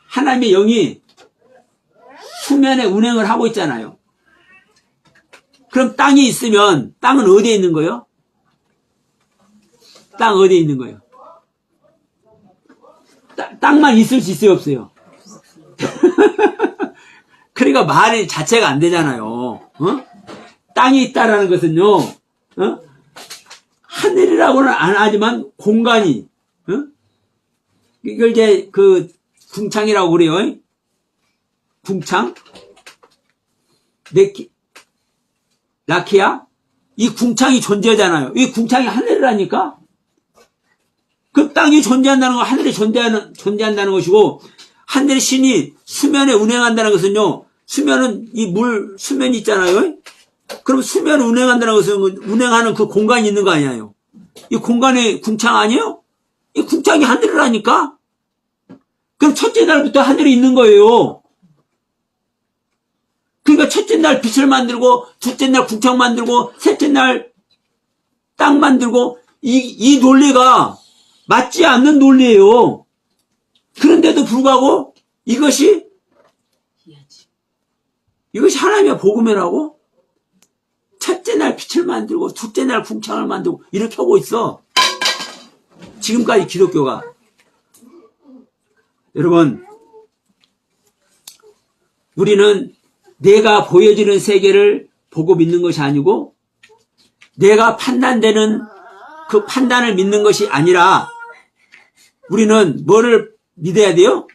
하나님의 영이 수면에 운행을 하고 있잖아요. 그럼 땅이 있으면 땅은 어디에 있는 거예요? 땅 어디에 있는 거예요? 땅만 있을 수 있어요, 없어요? 그러니까 말이 자체가 안 되잖아요. 땅이 있다라는 것은요, 하늘이라고는 안 하지만 공간이, 응? 이걸 이제 그 궁창이라고 그래요. 궁창? 라키야? 이 궁창이 존재하잖아요. 이 궁창이 하늘이라니까? 그 땅이 존재한다는 건 하늘이 존재한다는 것이고, 하늘의 신이 수면에 운행한다는 것은요, 수면은 이 수면이 있잖아요. 그럼 수면을 운행한다는 것은 운행하는 그 공간이 있는 거 아니에요. 이 공간에 궁창 아니에요? 이 궁창이 하늘이라니까? 그럼 첫째 날부터 하늘이 있는 거예요. 그러니까 첫째 날 빛을 만들고, 둘째 날 궁창 만들고, 셋째 날 땅 만들고, 이 논리가 맞지 않는 논리예요. 그런데도 불구하고 이것이 하나님의 복음이라고? 첫째 날 빛을 만들고 둘째 날 궁창을 만들고 이렇게 하고 있어. 지금까지 기독교가. 여러분, 우리는 내가 보여지는 세계를 보고 믿는 것이 아니고 내가 판단되는 그 판단을 믿는 것이 아니라 우리는 뭐를 믿어야 돼요?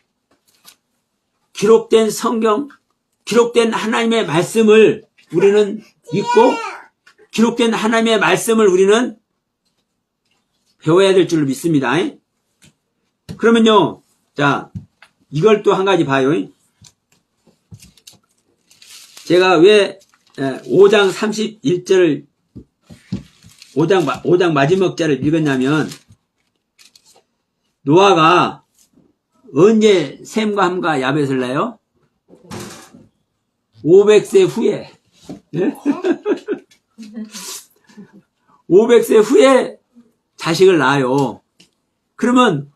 기록된 성경, 기록된 하나님의 말씀을 우리는 믿고 기록된 하나님의 말씀을 우리는 배워야 될 줄을 믿습니다. 그러면요, 자, 이걸 또 한 가지 봐요. 제가 왜 5장 31절을 5장 마지막 절을 읽었냐면 노아가 언제 셈과 함과 야벳을 낳아요? 500세 후에. 네? 500세 후에 자식을 낳아요. 그러면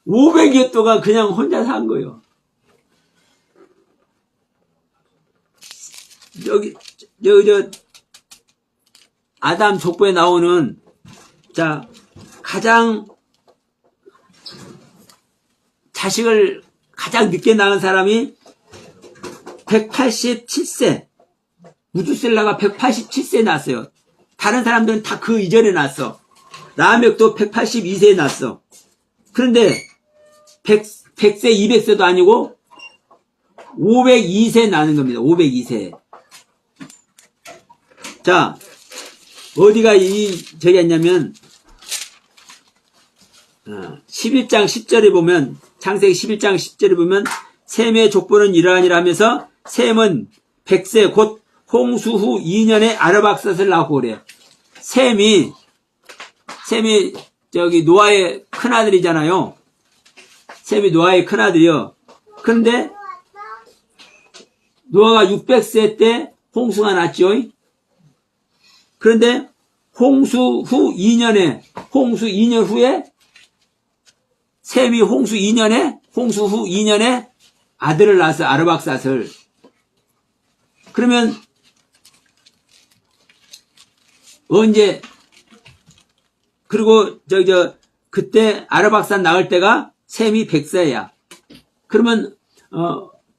500여 동안 그냥 혼자 산 거예요. 아담 족보에 나오는, 자, 가장, 자식을 가장 늦게 낳은 사람이 187세. 우두셀라가 187세에 낳았어요. 다른 사람들은 다 그 이전에 낳았어. 라멕도 182세에 낳았어. 그런데 100세, 200세도 아니고 502세에 낳는 겁니다. 502세. 자, 어디가 저기 했냐면 11장 10절에 보면, 창세기 11장 10절에 보면 셈의 족보는 이러하니라 하면서 셈은 100세 곧 홍수 후 2년에 아르박삿을 낳고 그래요. 셈이 저기 노아의 큰아들이잖아요. 셈이 노아의 큰아들이요. 그런데 노아가 600세 때 홍수가 났죠. 그런데 홍수 후 2년 후에 셈이 홍수 후 2년에 아들을 낳았어. 아르박삿을. 그러면 언제, 그리고 그때 아르박삿 낳을 때가 셈이 100세야. 그러면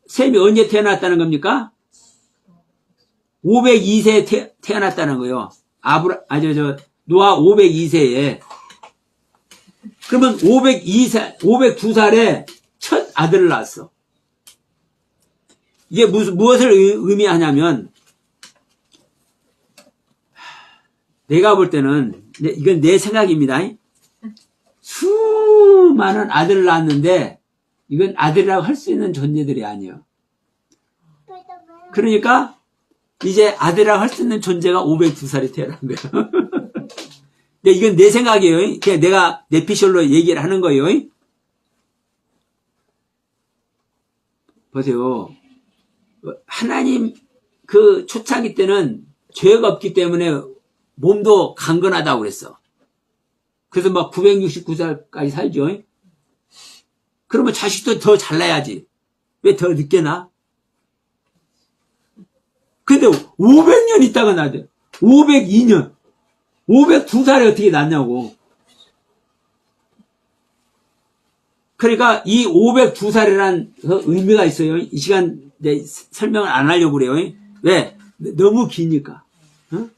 셈이 언제 태어났다는 겁니까? 502세에 태어났다는 거예요. 노아 502세에. 그러면 502살에 첫 아들을 낳았어. 이게 무엇을 의미하냐면, 내가 볼 때는, 이건 내 생각입니다. 수많은 아들을 낳았는데, 이건 아들이라고 할 수 있는 존재들이 아니에요. 그러니까, 이제 아들이라고 할 수 있는 존재가 502살이 태어난 거예요. 근데 이건 내 생각이에요. 그냥 내가 내 피셜로 얘기를 하는 거예요. 보세요. 하나님 그 초창기 때는 죄가 없기 때문에 몸도 강건하다고 그랬어. 그래서 막 969살까지 살죠. 그러면 자식도 더 잘나야지. 왜 더 늦게 나? 근데 500년 있다가 나대. 502년. 502살에 어떻게 낳냐고. 그러니까 이 502살이라는 의미가 있어요. 이 시간 내 설명을 안 하려고 그래요. 왜? 너무 기니까. 어?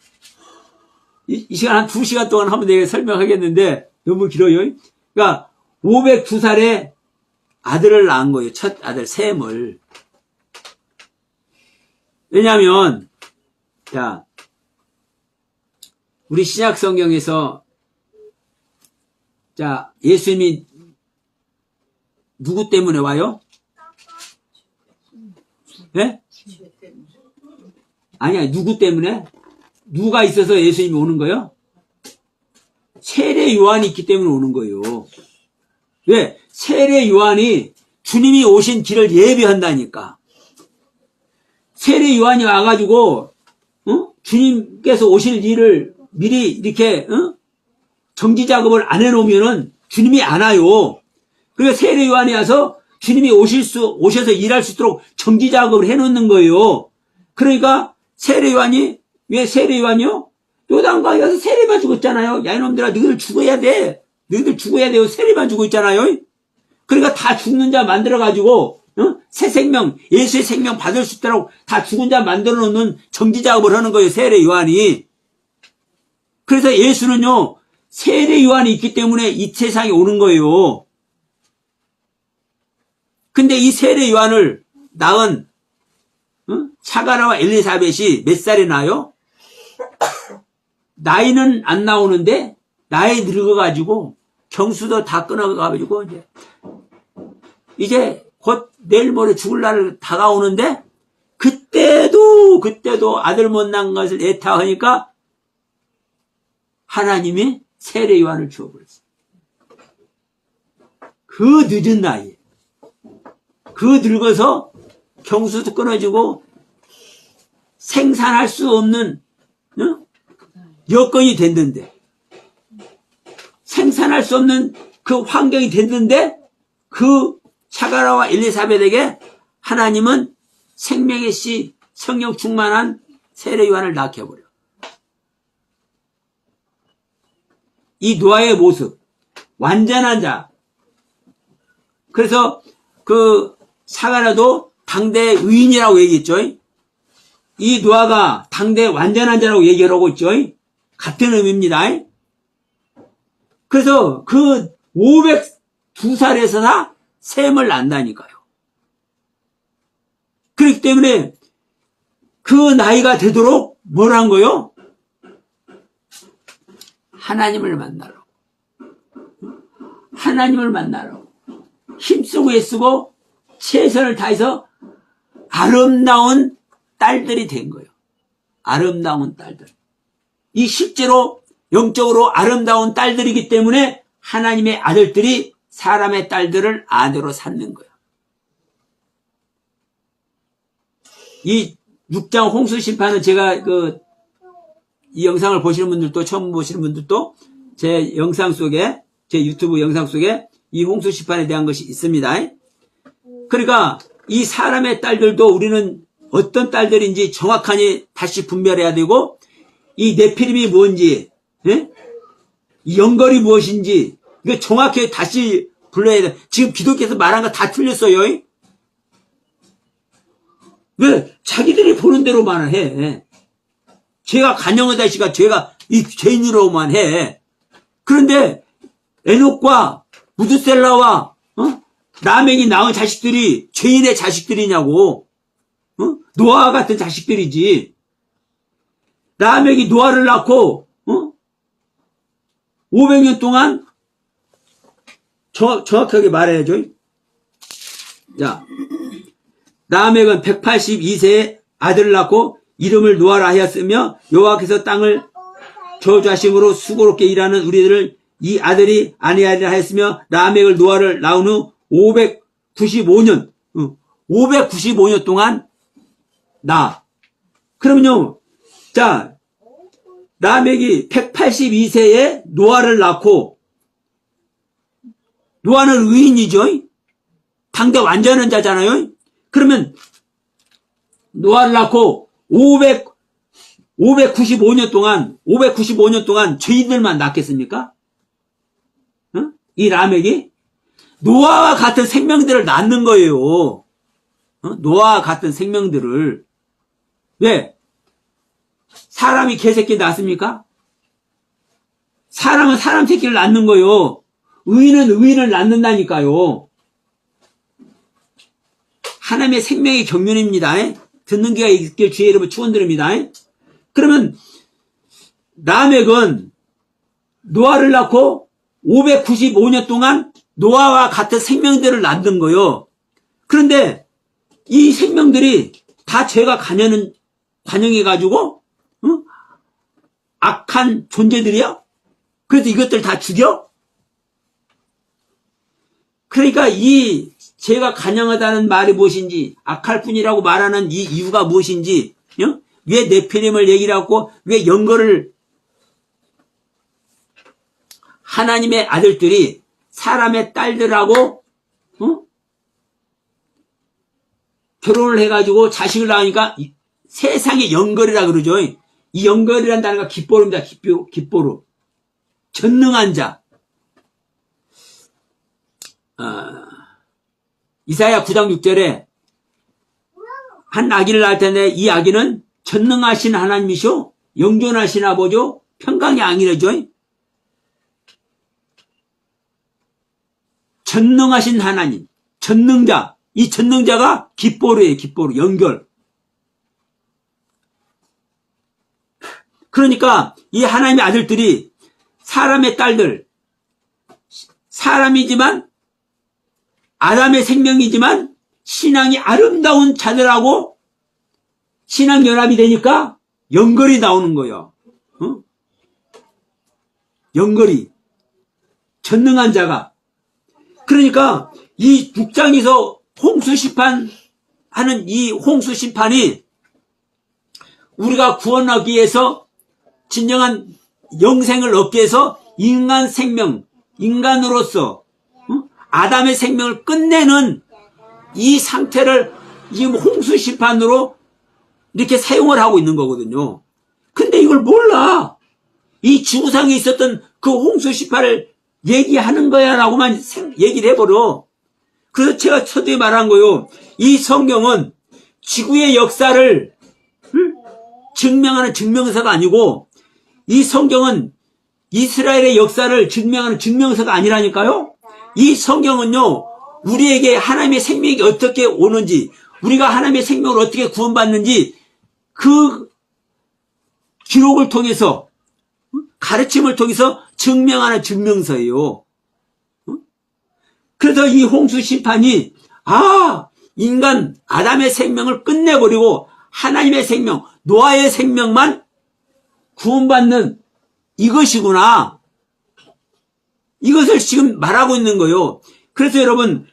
이 시간 한 2시간 동안 하면 내가 설명하겠는데 너무 길어요. 그러니까 502살에 아들을 낳은 거예요. 첫 아들 셈을. 왜냐하면 자, 우리 신약 성경에서 자, 예수님이 누구 때문에 와요? 네? 아니야, 누구 때문에? 누가 있어서 예수님이 오는 거예요? 세례 요한이 있기 때문에 오는 거예요. 왜? 세례 요한이 주님이 오신 길을 예비한다니까. 세례 요한이 와가지고 주님께서 오실 일을 미리 이렇게 정지 작업을 안 해놓으면은 주님이 안 와요. 그래서 세례 요한이 와서 주님이 오셔서 일할 수 있도록 정지 작업을 해놓는 거예요. 그러니까 세례 요한이 왜 세례 요한이요? 요단강에 가서 세례만 주고 있잖아요. 야 이놈들아 너희들 죽어야 돼. 너희들 죽어야 돼요. 세례만 주고 있잖아요. 그러니까 다 죽는 자 만들어가지고 새 생명, 예수의 생명 받을 수 있도록 다 죽은 자 만들어 놓는 정지 작업을 하는 거예요. 세례 요한이. 그래서 예수는요. 세례 요한이 있기 때문에 이 세상에 오는 거예요. 근데 이 세례 요한을 낳은 사가랴와 엘리사벳이 몇 살에 나요? 나이는 안 나오는데 나이 늙어가지고 경수도 다 끊어가지고 이제 곧 내일 모레 죽을 날 다가오는데 그때도 아들 못 낳은 것을 애타하니까 하나님이 세례 요한을 주어버렸어요. 그 늦은 나이에 그 늙어서 경수도 끊어지고 생산할 수 없는 여건이 됐는데 생산할 수 없는 그 환경이 됐는데 그 사가랴와 엘리사벳에게 하나님은 생명의 씨 성령 충만한 세례 요한을 낳게 해버려. 이 노아의 모습 완전한 자. 그래서 그 사가랴도 당대 의인이라고 얘기했죠. 이 노아가 당대 완전한 자라고 얘기를 하고 있죠. 같은 의미입니다. 그래서 그 502살에서 다 셈을 낳는다니까요. 그렇기 때문에 그 나이가 되도록 뭘 한 거요? 하나님을 만나라고. 하나님을 만나라고. 힘쓰고 애쓰고 최선을 다해서 아름다운 딸들이 된 거예요. 아름다운 딸들. 이 실제로 영적으로 아름다운 딸들이기 때문에 하나님의 아들들이 사람의 딸들을 아내로 삼는 거예요. 이 6장 홍수 심판은 제가 이 영상을 보시는 분들도 처음 보시는 분들도 제 영상 속에 제 유튜브 영상 속에 이 홍수 심판에 대한 것이 있습니다. 그러니까 이 사람의 딸들도 우리는 어떤 딸들인지 정확하게 다시 분별해야 되고 이 네피림이 뭔지 이 연결이 무엇인지 이거 정확히 다시 불러야 돼. 지금 기독교에서 말한 거 다 틀렸어요. 왜? 자기들이 보는 대로만 해. 죄가 간영하다 씨가 죄가 이 죄인으로만 해. 그런데 에녹과 무드셀라와 라멕이 낳은 자식들이 죄인의 자식들이냐고. 노아 같은 자식들이지. 라멕이 노아를 낳고 500년 동안 정확하게 말해야죠. 자, 라멕은 182세에 아들을 낳고 이름을 노아라 하였으며 여호와께서 땅을 저주하심으로 수고롭게 일하는 우리들을 이 아들이 아니하리라 하였으며 라멕을 노아를 낳은 후 595년 동안 그러면요, 자, 라멕이 182세에 노아를 낳고, 노아는 의인이죠? 당대 완전한 자잖아요? 그러면, 노아를 낳고 595년 동안 죄인들만 낳겠습니까? 이 라멕이? 노아와 같은 생명들을 낳는 거예요. 노아와 같은 생명들을. 왜? 사람이 개새끼 낳습니까? 사람은 사람 새끼를 낳는 거요. 의인은 의인을 낳는다니까요. 하나님의 생명의 경륜입니다. 듣는 귀가 있길 주의 이름으로 축원드립니다. 그러면 라멕은 노아를 낳고 595년 동안 노아와 같은 생명들을 낳는 거예요. 그런데 이 생명들이 다 죄가 관영해가지고 악한 존재들이야? 그래서 이것들 다 죽여? 그러니까 이 죄가 관영하다는 말이 무엇인지, 악할 뿐이라고 말하는 이 이유가 무엇인지, 왜 네피림을 얘기를 하고 왜 연거를, 하나님의 아들들이 사람의 딸들하고 결혼을 해가지고 자식을 낳으니까 세상의 연거리라 그러죠. 이 연거리라는 단어가 깃보루입니다. 깃보루. 전능한 자. 이사야 9장 6절에 한 아기를 낳을 텐데 이 아기는 전능하신 하나님이시오, 영존하신 아버지요, 평강의 앙이라죠. 전능하신 하나님, 전능자. 이 전능자가 깃보루예요. 깃보루, 연결. 그러니까 이 하나님의 아들들이 사람의 딸들, 사람이지만 아담의 생명이지만 신앙이 아름다운 자들하고 신앙 연합이 되니까 연결이 나오는 거예요. 연결이. 전능한 자가. 그러니까 이 6장에서 홍수 심판하는 이 홍수 심판이 우리가 구원하기 위해서 진정한 영생을 얻기 위해서 인간 생명, 인간으로서 아담의 생명을 끝내는 이 상태를 지금 홍수 심판으로 이렇게 사용을 하고 있는 거거든요. 근데 이걸 몰라. 이 지구상에 있었던 그 홍수 심판을 얘기하는 거야 라고만 얘기를 해버려. 그래서 제가 서두에 말한 거요. 이 성경은 지구의 역사를 증명하는 증명서가 아니고 이 성경은 이스라엘의 역사를 증명하는 증명서가 아니라니까요. 이 성경은요, 우리에게 하나님의 생명이 어떻게 오는지, 우리가 하나님의 생명을 어떻게 구원받는지 그 기록을 통해서, 가르침을 통해서 증명하는 증명서예요. 그래서 이 홍수 심판이 인간 아담의 생명을 끝내버리고 하나님의 생명, 노아의 생명만 구원받는 이것이구나. 이것을 지금 말하고 있는 거예요. 그래서 여러분,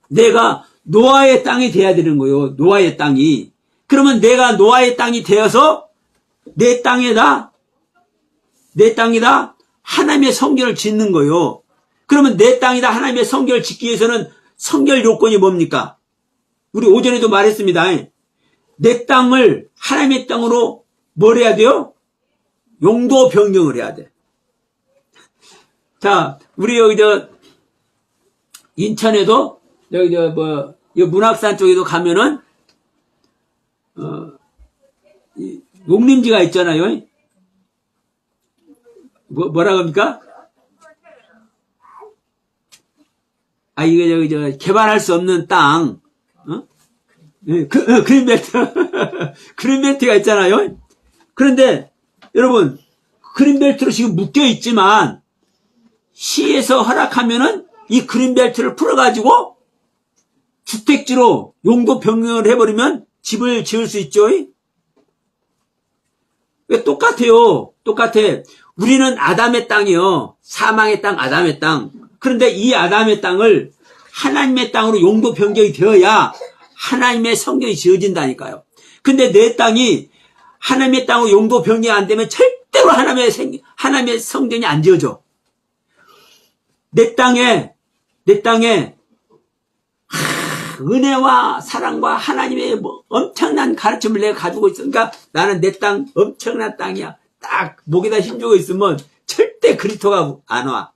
내가 노아의 땅이 돼야 되는 거예요. 노아의 땅이. 그러면 내가 노아의 땅이 되어서 내 땅에다 하나님의 성결을 짓는 거예요. 그러면 내 땅이다 하나님의 성결을 짓기 위해서는 성결 요건이 뭡니까? 우리 오전에도 말했습니다. 내 땅을 하나님의 땅으로 뭘 해야 돼요? 용도 변경을 해야 돼. 자, 우리 여기 인천에도 여기 문학산 쪽에도 가면은 농림지가 있잖아요. 뭐라고 합니까? 이게 개발할 수 없는 땅, 그린벨트, 그린벨트가 있잖아요. 그런데 여러분, 그린벨트로 지금 묶여 있지만 시에서 허락하면은 이 그린벨트를 풀어가지고 주택지로 용도 변경을 해버리면 집을 지을 수 있죠. 왜 똑같아요. 똑같아. 우리는 아담의 땅이요. 사망의 땅, 아담의 땅. 그런데 이 아담의 땅을 하나님의 땅으로 용도 변경이 되어야 하나님의 성전이 지어진다니까요. 근데 내 땅이 하나님의 땅으로 용도 변경이 안 되면 절대로 하나님의 성전이 안 지어져. 내 땅에 은혜와 사랑과 하나님의 엄청난 가르침을 내가 가지고 있으니까 나는 내 땅 엄청난 땅이야. 딱 목에다 힘주고 있으면 절대 그리스도가 안 와.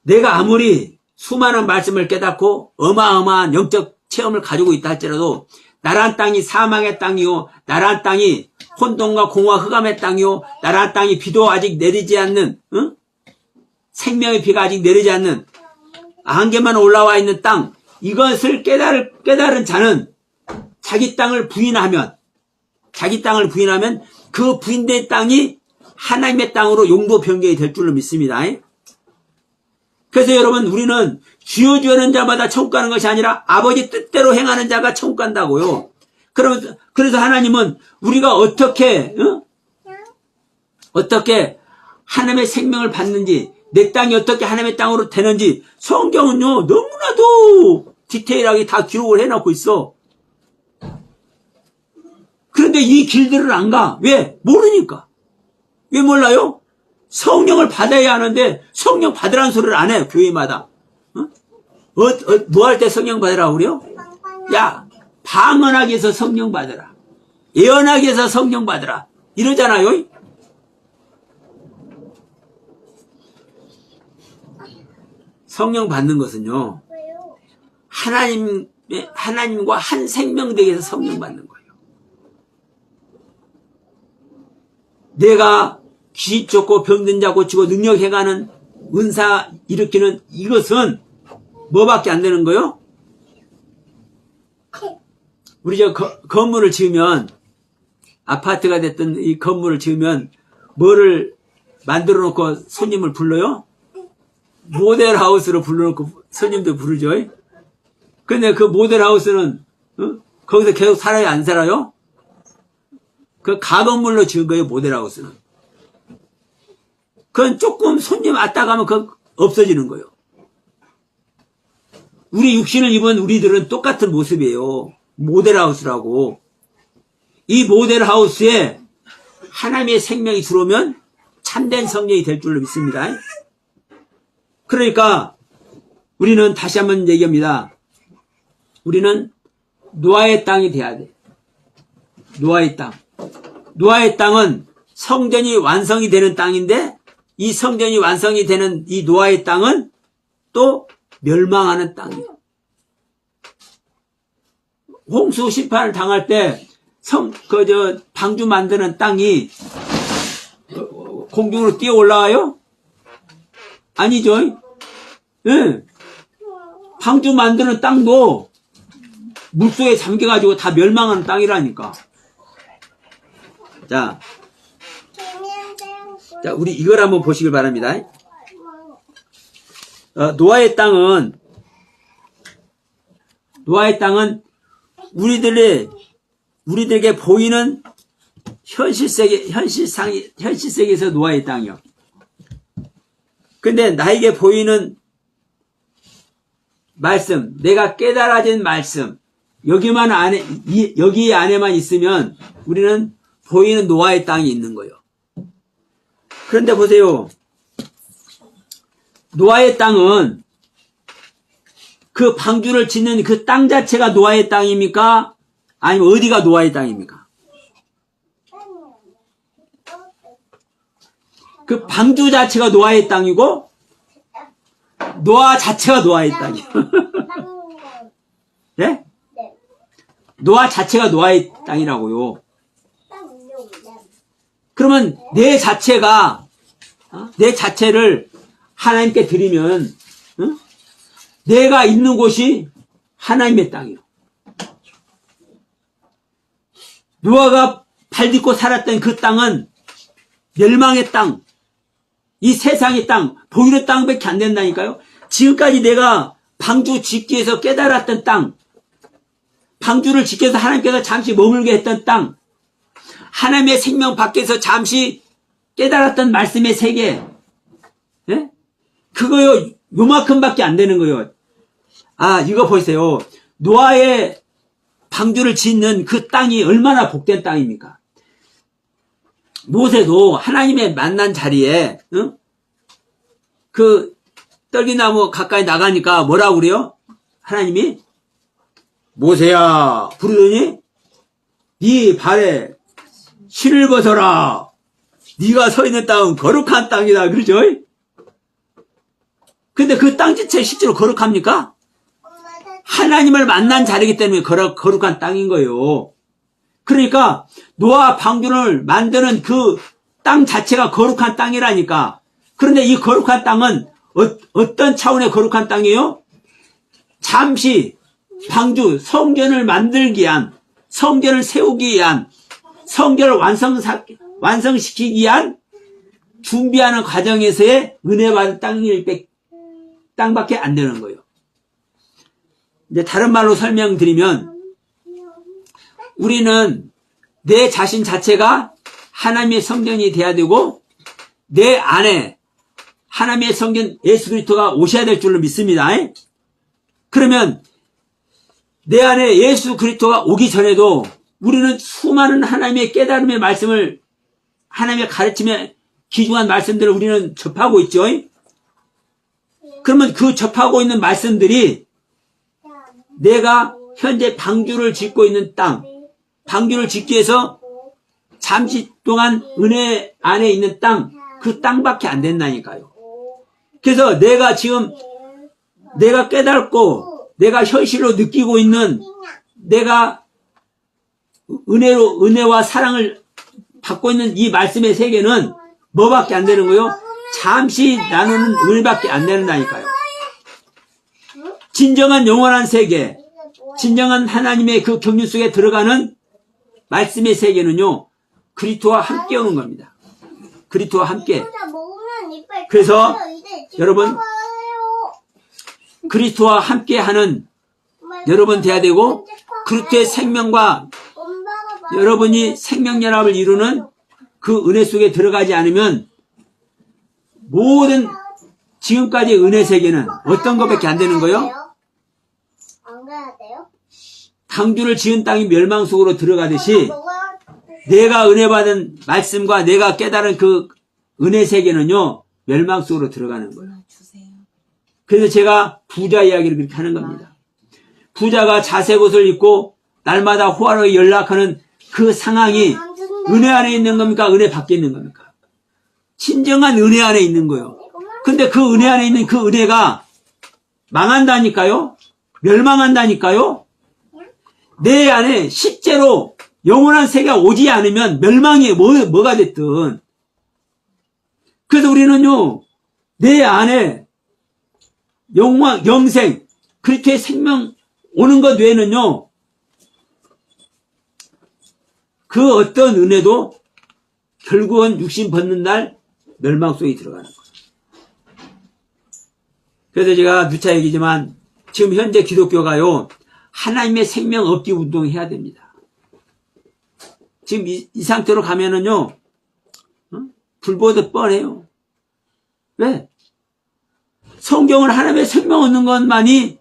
내가 아무리 수많은 말씀을 깨닫고 어마어마한 영적 체험을 가지고 있다 할지라도 나란 땅이 사망의 땅이요, 나란 땅이 혼돈과 공허와 흑암의 땅이요 나라 땅이 비도 아직 내리지 않는 생명의 비가 아직 내리지 않는 안개만 올라와 있는 땅, 이것을 깨달은 자는 자기 땅을 부인하면 그 부인된 땅이 하나님의 땅으로 용도 변경이 될 줄로 믿습니다. 그래서 여러분, 우리는 주여 주여는 자마다 천국 가는 것이 아니라 아버지 뜻대로 행하는 자가 천국 간다고요. 그래서 하나님은 우리가 어떻게 하나님의 생명을 받는지, 내 땅이 어떻게 하나님의 땅으로 되는지 성경은요 너무나도 디테일하게 다 기록을 해놓고 있어. 그런데 이 길들을 안 가. 왜? 모르니까. 왜 몰라요? 성령을 받아야 하는데 성령 받으라는 소리를 안 해. 교회마다. 뭐 할 때 성령 받으라고 그래요? 야, 방언하기 위해서 성령 받으라. 예언하기 위해서 성령 받으라. 이러잖아요. 성령 받는 것은요, 하나님과 한 생명 되기 위해서 성령 받는 거예요. 내가 귀 쫓고 병든 자 고치고 능력 행하는 은사 일으키는 이것은 뭐밖에 안 되는 거요? 우리 건물을 지으면, 아파트가 됐든 이 건물을 지으면 뭐를 만들어 놓고 손님을 불러요? 모델하우스로 불러놓고 손님들 부르죠. 근데 그 모델하우스는 거기서 계속 살아요, 안 살아요? 그 가건물로 지은 거예요, 모델하우스는. 그건 조금 손님 왔다 가면 그거 없어지는 거예요. 우리 육신을 입은 우리들은 똑같은 모습이에요. 모델하우스라고. 이 모델하우스에 하나님의 생명이 들어오면 참된 성령이 될 줄로 믿습니다. 그러니까 우리는 다시 한번 얘기합니다. 우리는 노아의 땅이 돼야 돼. 노아의 땅. 노아의 땅은 성전이 완성이 되는 땅인데, 이 성전이 완성이 되는 이 노아의 땅은 또 멸망하는 땅이에요. 홍수 심판을 당할 때 방주 만드는 땅이 공중으로 뛰어 올라와요? 아니죠. 예. 방주 만드는 땅도 물속에 잠겨가지고 다 멸망하는 땅이라니까. 자, 우리 이걸 한번 보시길 바랍니다. 노아의 땅은 우리들에게 보이는 현실 세계에서 노아의 땅이요. 근데 나에게 보이는 말씀, 내가 깨달아진 말씀, 여기 안에만 있으면 우리는 보이는 노아의 땅이 있는 거예요. 그런데 보세요. 노아의 땅은 그 방주를 짓는 그 땅 자체가 노아의 땅입니까? 아니면 어디가 노아의 땅입니까? 그 방주 자체가 노아의 땅이고 노아 자체가 노아의 땅이에요. 네? 노아 자체가 노아의 땅이라고요. 그러면 내 자체를 하나님께 드리면 내가 있는 곳이 하나님의 땅이요. 노아가 발 딛고 살았던 그 땅은 멸망의 땅, 이 세상의 땅, 보이는 땅밖에 안 된다니까요. 지금까지 내가 방주 짓기 위해서 깨달았던 땅, 방주를 짓기 위해서 하나님께서 잠시 머물게 했던 땅, 하나님의 생명 밖에서 잠시 깨달았던 말씀의 세계, 예? 그거요, 요만큼밖에 안 되는 거예요. 아, 이거 보세요. 노아의 방주를 짓는 그 땅이 얼마나 복된 땅입니까? 모세도 하나님의 만난 자리에 그 떨기나무 가까이 나가니까 뭐라고 그래요? 하나님이 모세야 부르더니 네 발에 실을 벗어라. 네가 서 있는 땅은 거룩한 땅이다. 그러죠? 근데 그 땅 자체 실제로 거룩합니까? 하나님을 만난 자리이기 때문에 거룩한 땅인 거예요. 그러니까 노아 방주를 만드는 그 땅 자체가 거룩한 땅이라니까. 그런데 이 거룩한 땅은 어떤 차원의 거룩한 땅이에요? 잠시 방주, 성전을 만들기 위한, 성전을 세우기 위한, 성전을 완성시키기 위한 준비하는 과정에서의 은혜 받은 땅밖에 안 되는 거예요. 이제 다른 말로 설명드리면, 우리는 내 자신 자체가 하나님의 성전이 돼야 되고, 내 안에 하나님의 성전 예수 그리스도가 오셔야 될 줄로 믿습니다. 그러면 내 안에 예수 그리스도가 오기 전에도 우리는 수많은 하나님의 깨달음의 말씀을, 하나님의 가르침에 기중한 말씀들을 우리는 접하고 있죠. 그러면 그 접하고 있는 말씀들이 내가 현재 방주를 짓고 있는 땅, 방주를 짓기 위해서 잠시 동안 은혜 안에 있는 땅, 그 땅밖에 안 된다니까요. 그래서 내가 지금 내가 깨닫고 내가 현실로 느끼고 있는, 내가 은혜와 사랑을 받고 있는 이 말씀의 세계는 뭐밖에 안 되는 거요? 잠시 나누는 은혜밖에 안 된다니까요. 진정한 영원한 세계, 진정한 하나님의 그 경륜 속에 들어가는 말씀의 세계는요, 그리스도와 함께 오는 겁니다. 그리스도와 함께. 그래서 여러분, 그리스도와 함께 하는 여러분 돼야 되고, 그리스도의 생명과 여러분이 생명연합을 이루는 그 은혜 속에 들어가지 않으면 모든 지금까지의 은혜 세계는 어떤 것밖에 안 되는 거요? 안 가야 돼요? 방주를 지은 땅이 멸망 속으로 들어가듯이 내가 은혜 받은 말씀과 내가 깨달은 그 은혜 세계는요, 멸망 속으로 들어가는 거예요. 그래서 제가 부자 이야기를 그렇게 하는 겁니다. 부자가 자색 옷을 입고 날마다 호화롭게 연락하는 그 상황이 은혜 안에 있는 겁니까? 은혜 밖에 있는 겁니까? 진정한 은혜 안에 있는 거예요. 근데 그 은혜 안에 있는 그 은혜가 망한다니까요? 멸망한다니까요? 내 안에 실제로 영원한 세계가 오지 않으면 멸망이 뭐가 됐든. 그래서 우리는요, 내 안에 영생, 그리스도의 생명 오는 것 외에는요, 그 어떤 은혜도 결국은 육신 벗는 날 멸망 속에 들어가는 거예요. 그래서 제가 누차 얘기지만 지금 현재 기독교가요, 하나님의 생명 얻기 운동 해야 됩니다. 지금 이 상태로 가면은요, 불보듯 뻔해요. 왜? 성경은 하나님의 생명 얻는 것만이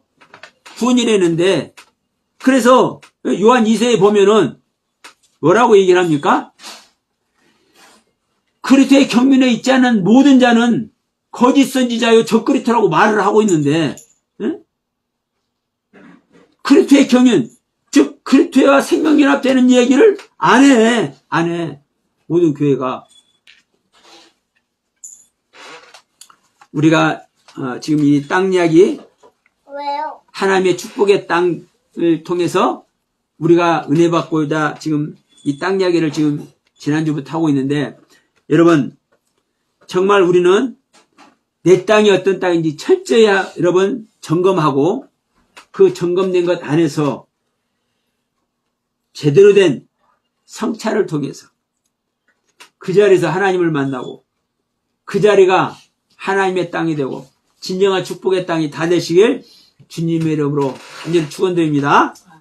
구원이라는데, 그래서 요한 2세에 보면은 뭐라고 얘기를 합니까? 그리스도의 경륜에 있지 않은 모든 자는 거짓 선지자요 적그리스도라고 말을 하고 있는데, 그리스도의 경륜, 즉 그리스도와 생명연합되는 얘기를 안 해. 모든 교회가. 우리가 지금 이 땅 이야기, 왜요? 하나님의 축복의 땅을 통해서 우리가 은혜 받고자 지금 이 땅 이야기를 지금 지난주부터 하고 있는데, 여러분 정말 우리는 내 땅이 어떤 땅인지 철저히 여러분 점검하고, 그 점검된 것 안에서 제대로 된 성찰을 통해서 그 자리에서 하나님을 만나고, 그 자리가 하나님의 땅이 되고 진정한 축복의 땅이 다 되시길 주님의 이름으로 간절히 축원드립니다.